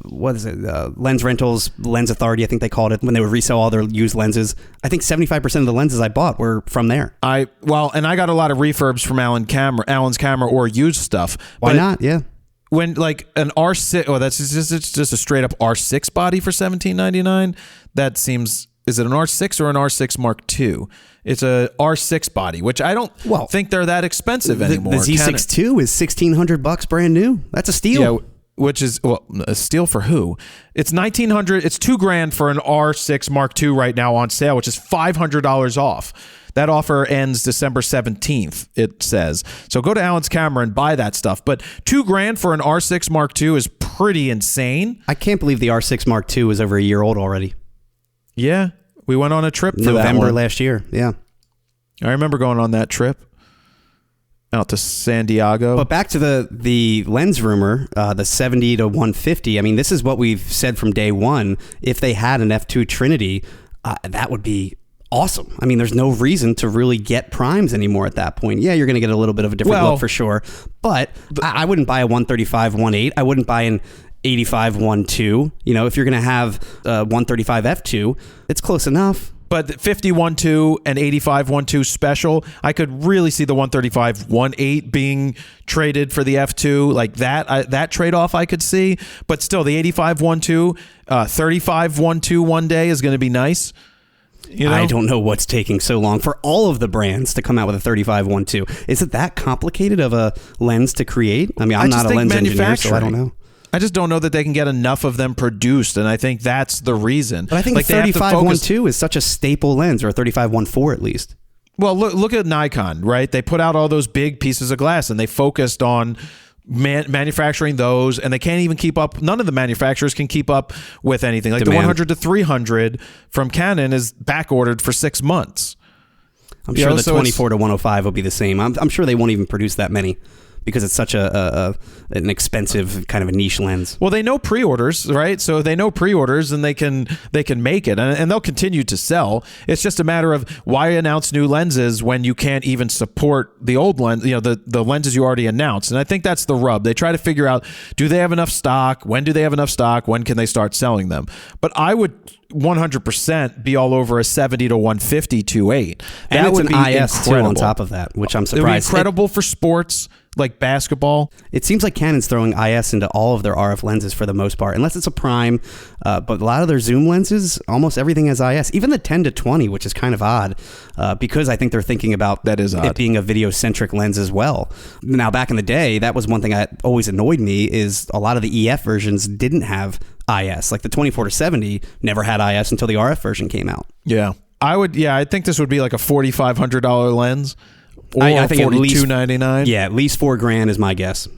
Lens Rentals, Lens Authority, I think they called it, when they would resell all their used lenses. I think 75% of the lenses I bought were from there. And I got a lot of refurbs from Alan's camera or used stuff. Why not? Yeah. When like an R6, that's just a straight up R6 body for $17.99. That seems, is it an R6 or an R6 Mark II? It's a R6 body, which I don't think they're that expensive anymore. The Z6 II is $1,600 brand new. That's a steal. Yeah, which is a steal for who? It's $1,900. It's $2,000 for an R6 Mark II right now on sale, which is $500 off. That offer ends December 17th, it says. So go to Alan's Camera and buy that stuff. But $2,000 for an R6 Mark II is pretty insane. I can't believe the R6 Mark II is over a year old already. Yeah, we went on a trip for November last year. Yeah, I remember going on that trip out to San Diego. But back to the lens rumor, the 70 to 150. I mean, this is what we've said from day one. If they had an F2 Trinity, that would be awesome. I mean, there's no reason to really get primes anymore at that point. Yeah, you're going to get a little bit of a different look for sure. But I wouldn't buy a 135 1.8. I wouldn't buy an 85 1.2. If you're going to have a 135 F2, it's close enough. But 50 1.2 and 85 1.2 special, I could really see the 135 1.8 being traded for the F2 like that. That trade-off I could see. But still, the 85 1.2, 35 1.2 one day is going to be nice. I don't know what's taking so long for all of the brands to come out with a 35 1.2. Is it that complicated of a lens to create? I mean, I'm not a lens engineer, so I don't know. I just don't know that they can get enough of them produced, and I think that's the reason. But I think 35 1.2 is such a staple lens, or a 35 1.4 at least. Well, look at Nikon, right? They put out all those big pieces of glass, and they focused on manufacturing those, and they can't even keep up. None of the manufacturers can keep up with anything. Like Demand. the 100 to 300 from Canon is back ordered for 6 months. I'm sure the 24 to 105 will be the same. I'm sure they won't even produce that many because it's such an expensive kind of a niche lens. Well, they know pre-orders, right? So they know pre-orders, and they can make it, and they'll continue to sell. It's just a matter of why announce new lenses when you can't even support the old lens, the lenses you already announced. And I think that's the rub. They try to figure out, do they have enough stock? When do they have enough stock? When can they start selling them? But I would 100% be all over a 70 to 150 2.8. And That it's would an be IS too incredible. on top of that, which I'm It would be surprised. incredible for sports like basketball. It seems like Canon's throwing IS into all of their RF lenses for the most part, unless it's a prime. But a lot of their zoom lenses, almost everything has IS. Even the 10 to 20, which is kind of odd, because I think they're thinking about That is it odd. being a video-centric lens as well. Now, back in the day, that was one thing that always annoyed me, is a lot of the EF versions didn't have IS. Like the 24 to 70 never had IS until the RF version came out. Yeah. I think this would be like a $4,500 lens. Or I think at least $4,299. Yeah, at least $4,000 is my guess.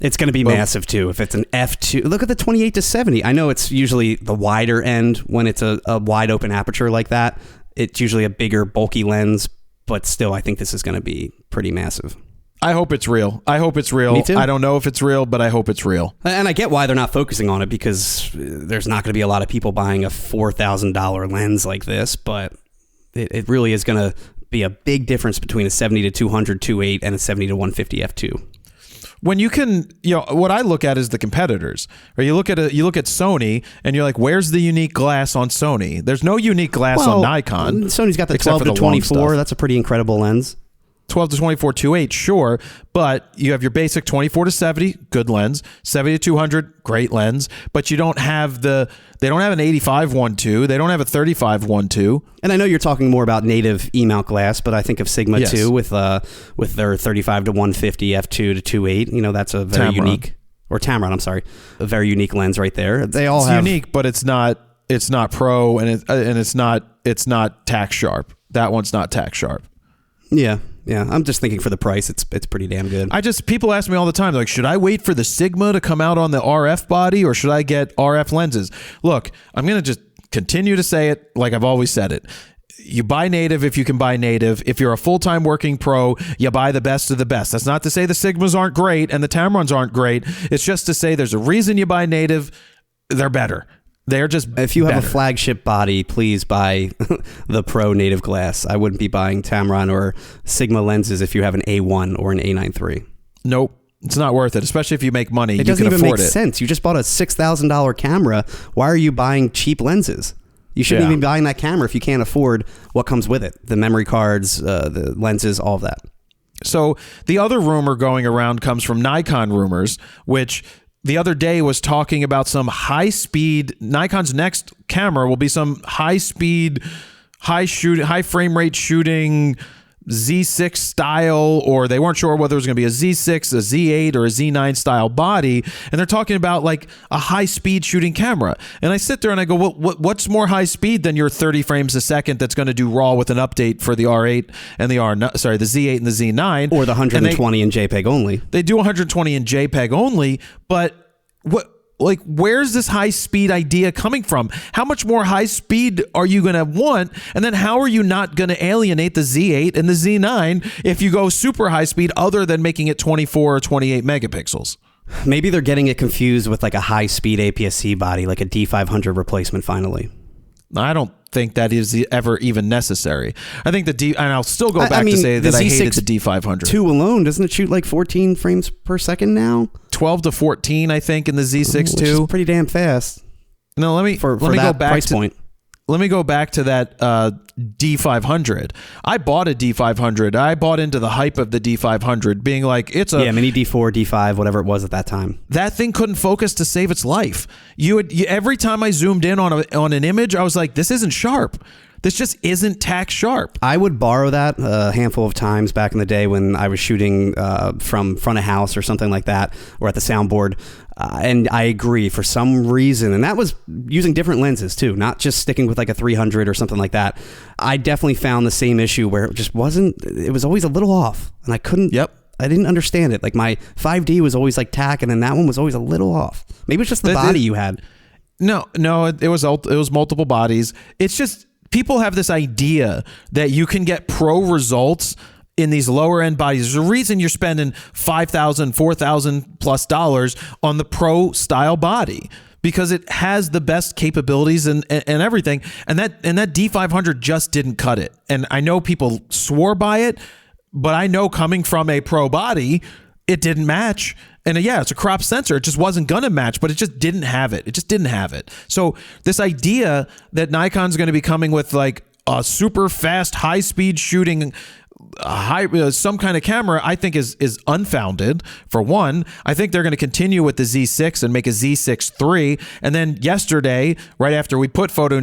It's going to be massive too. If it's an f2, look at the 28 to 70. I know it's usually the wider end when it's a wide open aperture like that. It's usually a bigger, bulky lens, but still, I think this is going to be pretty massive. I hope it's real. Me too. I don't know if it's real, but I hope it's real. And I get why they're not focusing on it, because there's not going to be a lot of people buying a $4,000 lens like this, but it really is going to be a big difference between a 70 to 200 2.8 and a 70 to 150 f2. When you can, what I look at is the competitors. Or you look at Sony, and you're like, where's the unique glass on Sony? There's no unique glass on Nikon. Sony's got the except 12 for to the long 24. stuff. That's a pretty incredible lens. 12 to 24 2.8, sure, but you have your basic 24 to 70, good lens, 70 to 200, great lens, but you don't have they don't have an 85 1.2, they don't have a 35 1.2. And I know you're talking more about native E-mount glass, but I think of Sigma Yes. too with their 35 to 150 f2 to 2.8. That's a very Tamron. unique, or Tamron, I'm sorry, a very unique lens right there. They all It's have unique, but it's not pro, and it's not tack sharp. That one's not tack sharp. Yeah. I'm just thinking for the price, it's pretty damn good. People ask me all the time, like, should I wait for the Sigma to come out on the RF body, or should I get RF lenses? Look, I'm going to just continue to say it like I've always said it. You buy native if you can buy native. If you're a full-time working pro, you buy the best of the best. That's not to say the Sigmas aren't great and the Tamrons aren't great. It's just to say there's a reason you buy native. They're better. They're just If you have better. a flagship body, please buy the Pro native glass. I wouldn't be buying Tamron or Sigma lenses if you have an A1 or an A9 III. Nope. It's not worth it, especially if you make money. It doesn't you can even make afford it. sense. You just bought a $6,000 camera. Why are you buying cheap lenses? You shouldn't Yeah. even be buying that camera if you can't afford what comes with it. The memory cards, the lenses, all of that. So the other rumor going around comes from Nikon rumors, which the other day was talking about some high-speed. Nikon's next camera will be some high-speed, high frame rate shooting Z6 style, or they weren't sure whether it was going to be a Z6, a Z8, or a Z9 style body. And they're talking about like a high-speed shooting camera. And I sit there and I go, well, what's more high speed than your 30 frames a second that's going to do RAW with an update for the R8 and the the Z8 and the Z9, Or the 120 in JPEG only. They do 120 in JPEG only, but where's this high speed idea coming from? How much more high speed are you going to want? And then how are you not going to alienate the Z8 and the Z9 if you go super high speed other than making it 24 or 28 megapixels? Maybe they're getting it confused with like a high-speed APS-C body, like a D500 replacement finally. I don't think that is ever even necessary. I think and I'll still go back to say that I hated the D500. 2 alone, doesn't it shoot like 14 frames per second now? 12 to 14, I think, in the Z6 Which is too. pretty damn fast. No, let me For go that back price to point. Let me go back to that D500. I bought a D500. I bought into the hype of the D500, being like, it's a Mini D4, D5, whatever it was at that time. that thing couldn't focus to save its life. Every time I zoomed in on an image, I was like, this isn't sharp. This just isn't tack sharp. I would borrow that a handful of times back in the day when I was shooting from front of house or something like that, or at the soundboard. And I agree, for some reason, and that was using different lenses too, not just sticking with like a 300 or something like that. I definitely found the same issue where it just wasn't, it was always a little off, and I couldn't. Yep. I didn't understand it. Like my 5D was always like tack, and then that one was always a little off. Maybe it's just the body you had. No, it was multiple bodies. It's just people have this idea that you can get pro results in these lower end bodies. There's a reason you're spending $5,000, $4,000 plus dollars on the pro style body, because it has the best capabilities and everything. And that D500 just didn't cut it. And I know people swore by it, but I know coming from a pro body, it didn't match. And yeah, it's a crop sensor. It just wasn't going to match, but it just didn't have it. It just didn't have it. So this idea that Nikon's going to be coming with like a super fast, high speed shooting some kind of camera, I think is unfounded. For one, I think they're going to continue with the Z6 and make a Z6 III. And then yesterday, right before we put Photo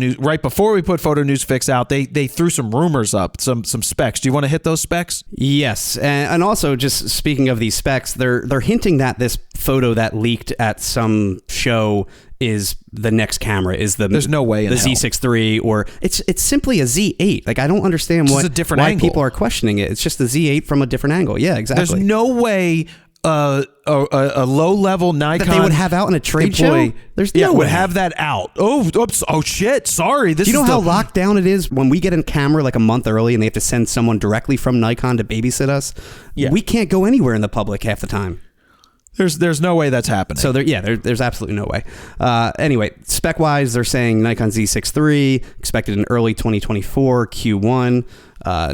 News Fix out, they threw some rumors up, some specs. Do you want to hit those specs? Yes, and also just speaking of these specs, they're hinting that this photo that leaked at some show is the next camera. There's no way in the hell. Z6 III, or it's simply a Z8. Like I don't understand why people are questioning it. It's just the Z8 from a different angle. Yeah, exactly. There's no way a low level Nikon that they would have out in a trade show. There's no way would have that out. Oh shit! Sorry. Do you know how locked down it is when we get in camera like a month early and they have to send someone directly from Nikon to babysit us? Yeah, we can't go anywhere in the public half the time. There's no way that's happening. So there's absolutely no way. Anyway, spec wise, they're saying Nikon Z6 III expected in early 2024 Q1.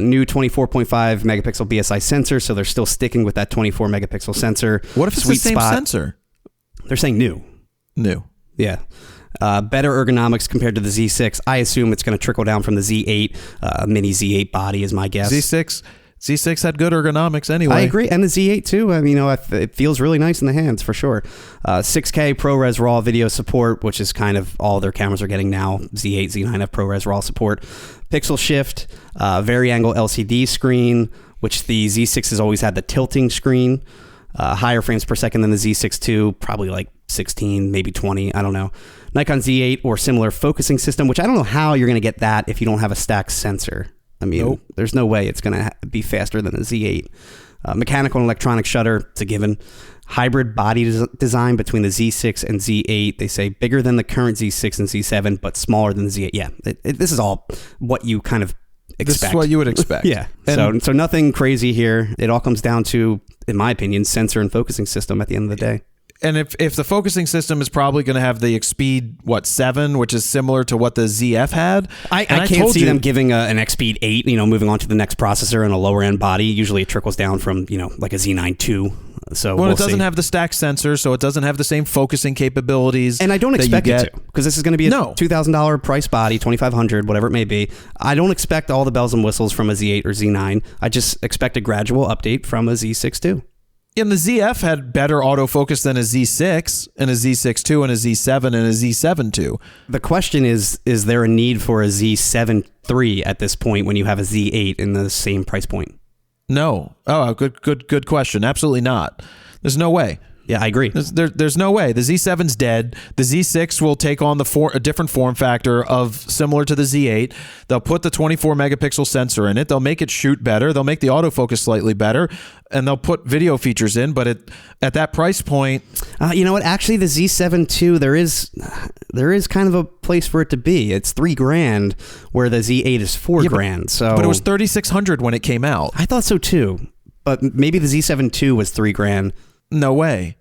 New 24.5 megapixel BSI sensor, so they're still sticking with that 24 megapixel sensor. What if it's the same sensor? They're saying new. Yeah. Better ergonomics compared to the Z6. I assume it's going to trickle down from the Z8. Mini Z8 body is my guess. Z6 had good ergonomics anyway. I agree. And the Z8 too. I mean, it feels really nice in the hands for sure. 6K ProRes RAW video support, which is kind of all their cameras are getting now. Z8, Z9 have ProRes RAW support. Pixel shift, vari-angle LCD screen, which the Z6 has always had the tilting screen. Higher frames per second than the Z6 II, probably like 16, maybe 20. I don't know. Nikon Z8 or similar focusing system, which I don't know how you're going to get that if you don't have a stacked sensor. I mean, There's no way it's going to be faster than the Z8. Mechanical and electronic shutter, it's a given. Hybrid body design between the Z6 and Z8. They say bigger than the current Z6 and Z7, but smaller than the Z8. Yeah, this is all what you kind of expect. This is what you would expect. Yeah. So nothing crazy here. It all comes down to, in my opinion, sensor and focusing system at the end of the day. And if the focusing system is probably going to have the Xpeed 7, which is similar to what the ZF had, I can't see them giving an Xpeed 8. Moving on to the next processor and a lower end body. Usually it trickles down from like a Z9 II. So it doesn't have the stack sensor, so it doesn't have the same focusing capabilities. And I don't expect it to, because this is going to be a $2,000 price body, $2,500, whatever it may be. I don't expect all the bells and whistles from a Z8 or Z9. I just expect a gradual update from a Z6 II. And the ZF had better autofocus than a Z6 and a Z6 II and a Z7 and a Z7 II. The question is there a need for a Z7 III at this point when you have a Z8 in the same price point? No. Oh, good question. Absolutely not. There's no way. Yeah, I agree. There's no way. The Z7's dead. The Z6 will take on a different form factor of similar to the Z8. They'll put the 24 megapixel sensor in it. They'll make it shoot better. They'll make the autofocus slightly better, and they'll put video features in. But at that price point, you know what? Actually, the Z7 II, there is kind of a place for it to be. It's $3,000, where the Z8 is $4,000. So, but it was $3,600 when it came out. I thought so too. But maybe the Z7 II was $3,000. No way.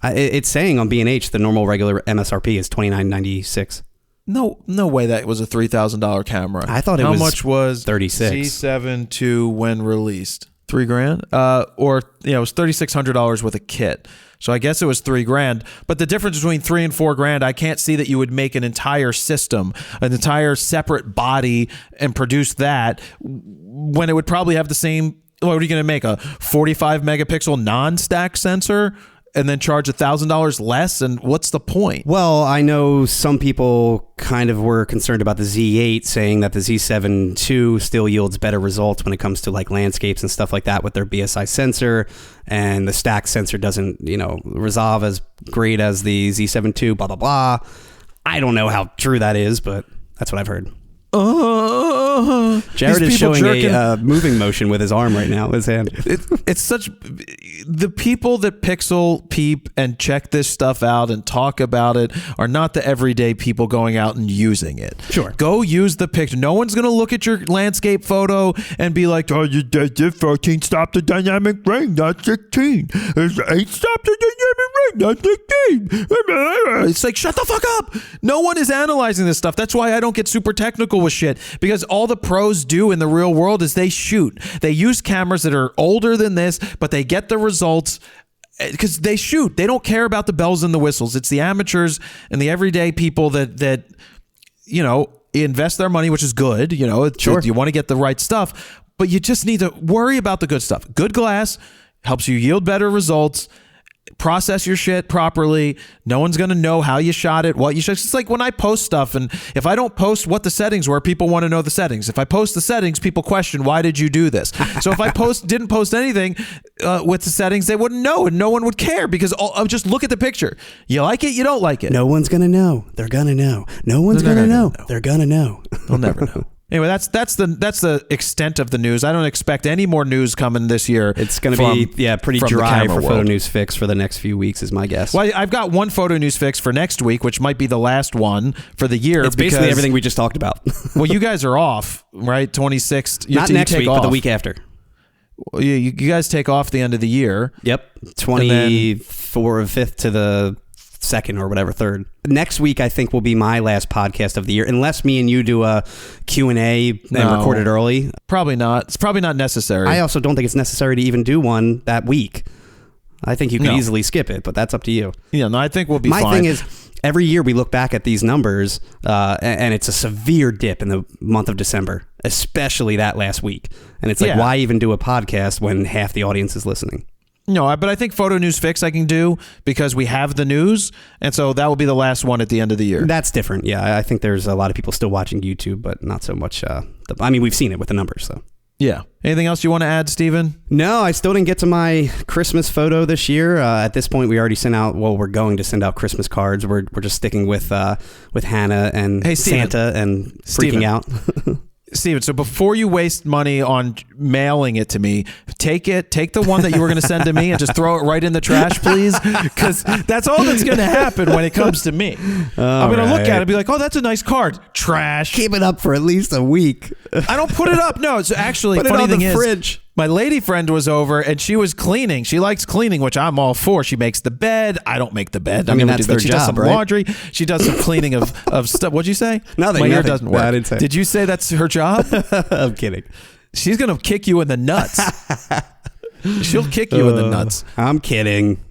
It's saying on B&H the normal regular MSRP is $2,996. No way that was a $3,000 camera. I thought it was how much was $36. Z7 II when released? $3,000, or it was $3,600 with a kit. So I guess it was $3,000. But the difference between $3,000 and $4,000, I can't see that you would make an entire system, an entire separate body, and produce that when it would probably have the same. What are you going to make, a 45 megapixel non-stack sensor and then charge $1,000 less? And what's the point? Well, I know some people kind of were concerned about the Z8, saying that the Z7 II still yields better results when it comes to like landscapes and stuff like that with their BSI sensor, and the stack sensor doesn't, resolve as great as the Z7 II, blah, blah, blah. I don't know how true that is, but that's what I've heard. Jared is showing jerking. a moving motion with his arm right now, his hand. It's such the people that pixel peep and check this stuff out and talk about it are not the everyday people going out and using it. Sure. Go use the picture. No one's going to look at your landscape photo and be like, oh, you did 14 stop the dynamic range, not 16. There's 8 stop the dynamic range, not 16. It's like, shut the fuck up. No one is analyzing this stuff. That's why I don't get super technical with shit, because all the pros do in the real world is they shoot. They use cameras that are older than this, but they get the results because they shoot. They don't care about the bells and the whistles. It's the amateurs and the everyday people that you know, invest their money, which is good. You know, Sure. You want to get the right stuff, but you just need to worry about the good stuff. Good glass helps you yield better results. Process your shit properly. No one's going to know how you shot it, what you shot. It's like when I post stuff, and if I don't post what the settings were, people want to know the settings. If I post the settings, people question, why did you do this? So if I didn't post anything with the settings, they wouldn't know, and no one would care, because I'll just look at the picture. You like it, you don't like it. No one's going to know. They're going to know. No one's going to know. They're going to know. They'll never know. Anyway, that's the extent of the news. I don't expect any more news coming this year. It's going to be pretty from the dry camera for world. Photo News Fix for the next few weeks is my guess. Well, I've got one Photo News Fix for next week, which might be the last one for the year. It's basically everything we just talked about. Well, you guys are off, right? 26th. Not next week, but the week after. Well, you guys take off the end of the year. Yep. 25th to the 2nd or whatever, 3rd. Next week, I think, will be my last podcast of the year, unless me and you do a Q&A and record it early. Probably not. It's probably not necessary. I also don't think it's necessary to even do one that week. I think you could easily skip it, but that's up to you. Yeah, no, I think we'll be fine. My thing is, every year we look back at these numbers, and it's a severe dip in the month of December, especially that last week. And it's like, why even do a podcast when half the audience is listening? No, but I think Photo News Fix I can do because we have the news, and so that will be the last one at the end of the year. That's different. Yeah, I think there's a lot of people still watching YouTube, but not so much. I mean, we've seen it with the numbers, so. Yeah. Anything else you want to add, Steven? No, I still didn't get to my Christmas photo this year. At this point, we already sent out. Well, we're going to send out Christmas cards. We're just sticking with Hannah and Santa and freaking out. Steven, so before you waste money on mailing it to me, take the one that you were going to send to me and just throw it right in the trash, please, because that's all that's going to happen when it comes to me. I'm going to look at it and be like, oh, that's a nice card. Trash. Keep it up for at least a week. I don't put it up. No, it's actually put funny it on thing the is, fridge. my lady friend was over and she was cleaning. She likes cleaning, which I'm all for. She makes the bed. I don't make the bed. I mean, never that's do that. their She does job, some right? laundry. She does some cleaning of stuff. What'd you say? Nothing. My ear nothing. doesn't work. No, I didn't say. Did you say that's her job? I'm kidding. She's going to kick you in the nuts. She'll kick you in the nuts. I'm kidding.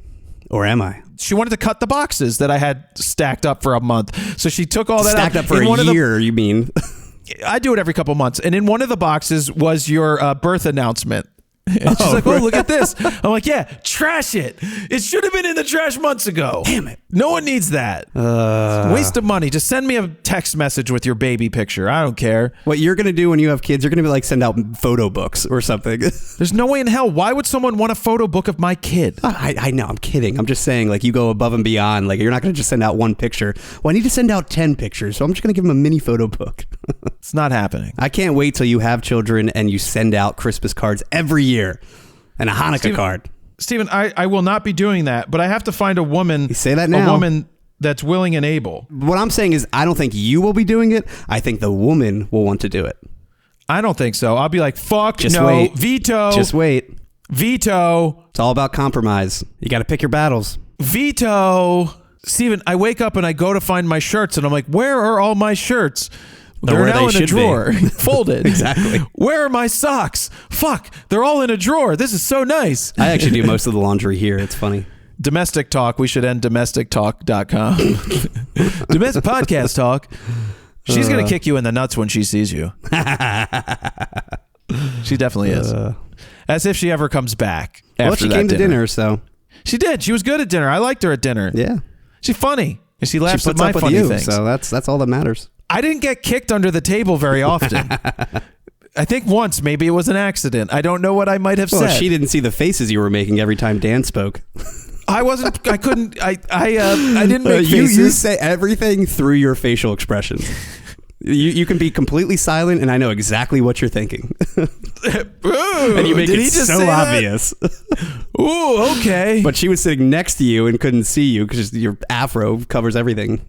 Or am I? She wanted to cut the boxes that I had stacked up for a month. So she took all that Stacked out. up for a year, you mean? I do it every couple months. And in one of the boxes was your birth announcement. And she's like, oh, look at this. I'm like, yeah, trash it. It should have been in the trash months ago. Damn it. No one needs that. Waste of money. Just send me a text message with your baby picture. I don't care. What you're going to do when you have kids, you're going to be like send out photo books or something. There's no way in hell. Why would someone want a photo book of my kid? I know. I'm kidding. I'm just saying, like, you go above and beyond. Like, you're not going to just send out one picture. Well, I need to send out 10 pictures. So I'm just going to give them a mini photo book. It's not happening. I can't wait till you have children and you send out Christmas cards every year. And a Hanukkah card. Steven, I will not be doing that, but I have to find a woman. You say that now. A woman that's willing and able. What I'm saying is I don't think you will be doing it. I think the woman will want to do it. I don't think so. I'll be like, fuck, Just no, wait. veto. Just wait. Veto. It's all about compromise. You got to pick your battles. Veto. Steven, I wake up and I go to find my shirts and I'm like, where are all my shirts? They're now in a drawer, folded. Exactly. Where are my socks? Fuck, they're all in a drawer. This is so nice. I actually do most of the laundry here. It's funny. Domestic talk. We should end domestictalk.com. Domestic podcast talk. She's going to kick you in the nuts when she sees you. She definitely is. As if she ever comes back. Well, she came to dinner, so. She did. She was good at dinner. I liked her at dinner. Yeah. She's funny. And she laughs She at puts my up with funny you, things. so that's all that matters. I didn't get kicked under the table very often. I think once, maybe it was an accident. I don't know what I might have Well, said. she didn't see the faces you were making every time Dan spoke. I didn't make faces. You say everything through your facial expressions. You can be completely silent, and I know exactly what you're thinking. And you make Did it he just so say that? obvious. Ooh, okay. But she was sitting next to you and couldn't see you because your afro covers everything.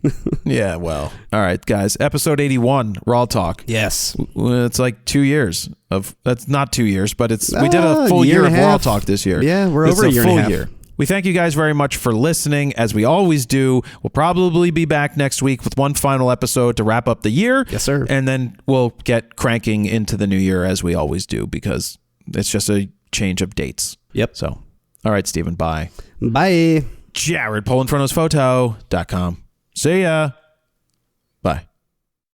Yeah, well. All right, guys. Episode 81, RAWtalk. Yes. It's like 2 years of. That's not 2 years, but we did a full year year and of a half. RAWtalk this year. Yeah, we're It's over a year and a full half. year. We thank you guys very much for listening, as we always do. We'll probably be back next week with one final episode to wrap up the year. Yes, sir. And then we'll get cranking into the new year, as we always do, because it's just a change of dates. Yep. So, all right, Stephen, bye. Bye. Jared, PolinFrontosPhoto.com. See ya. Bye.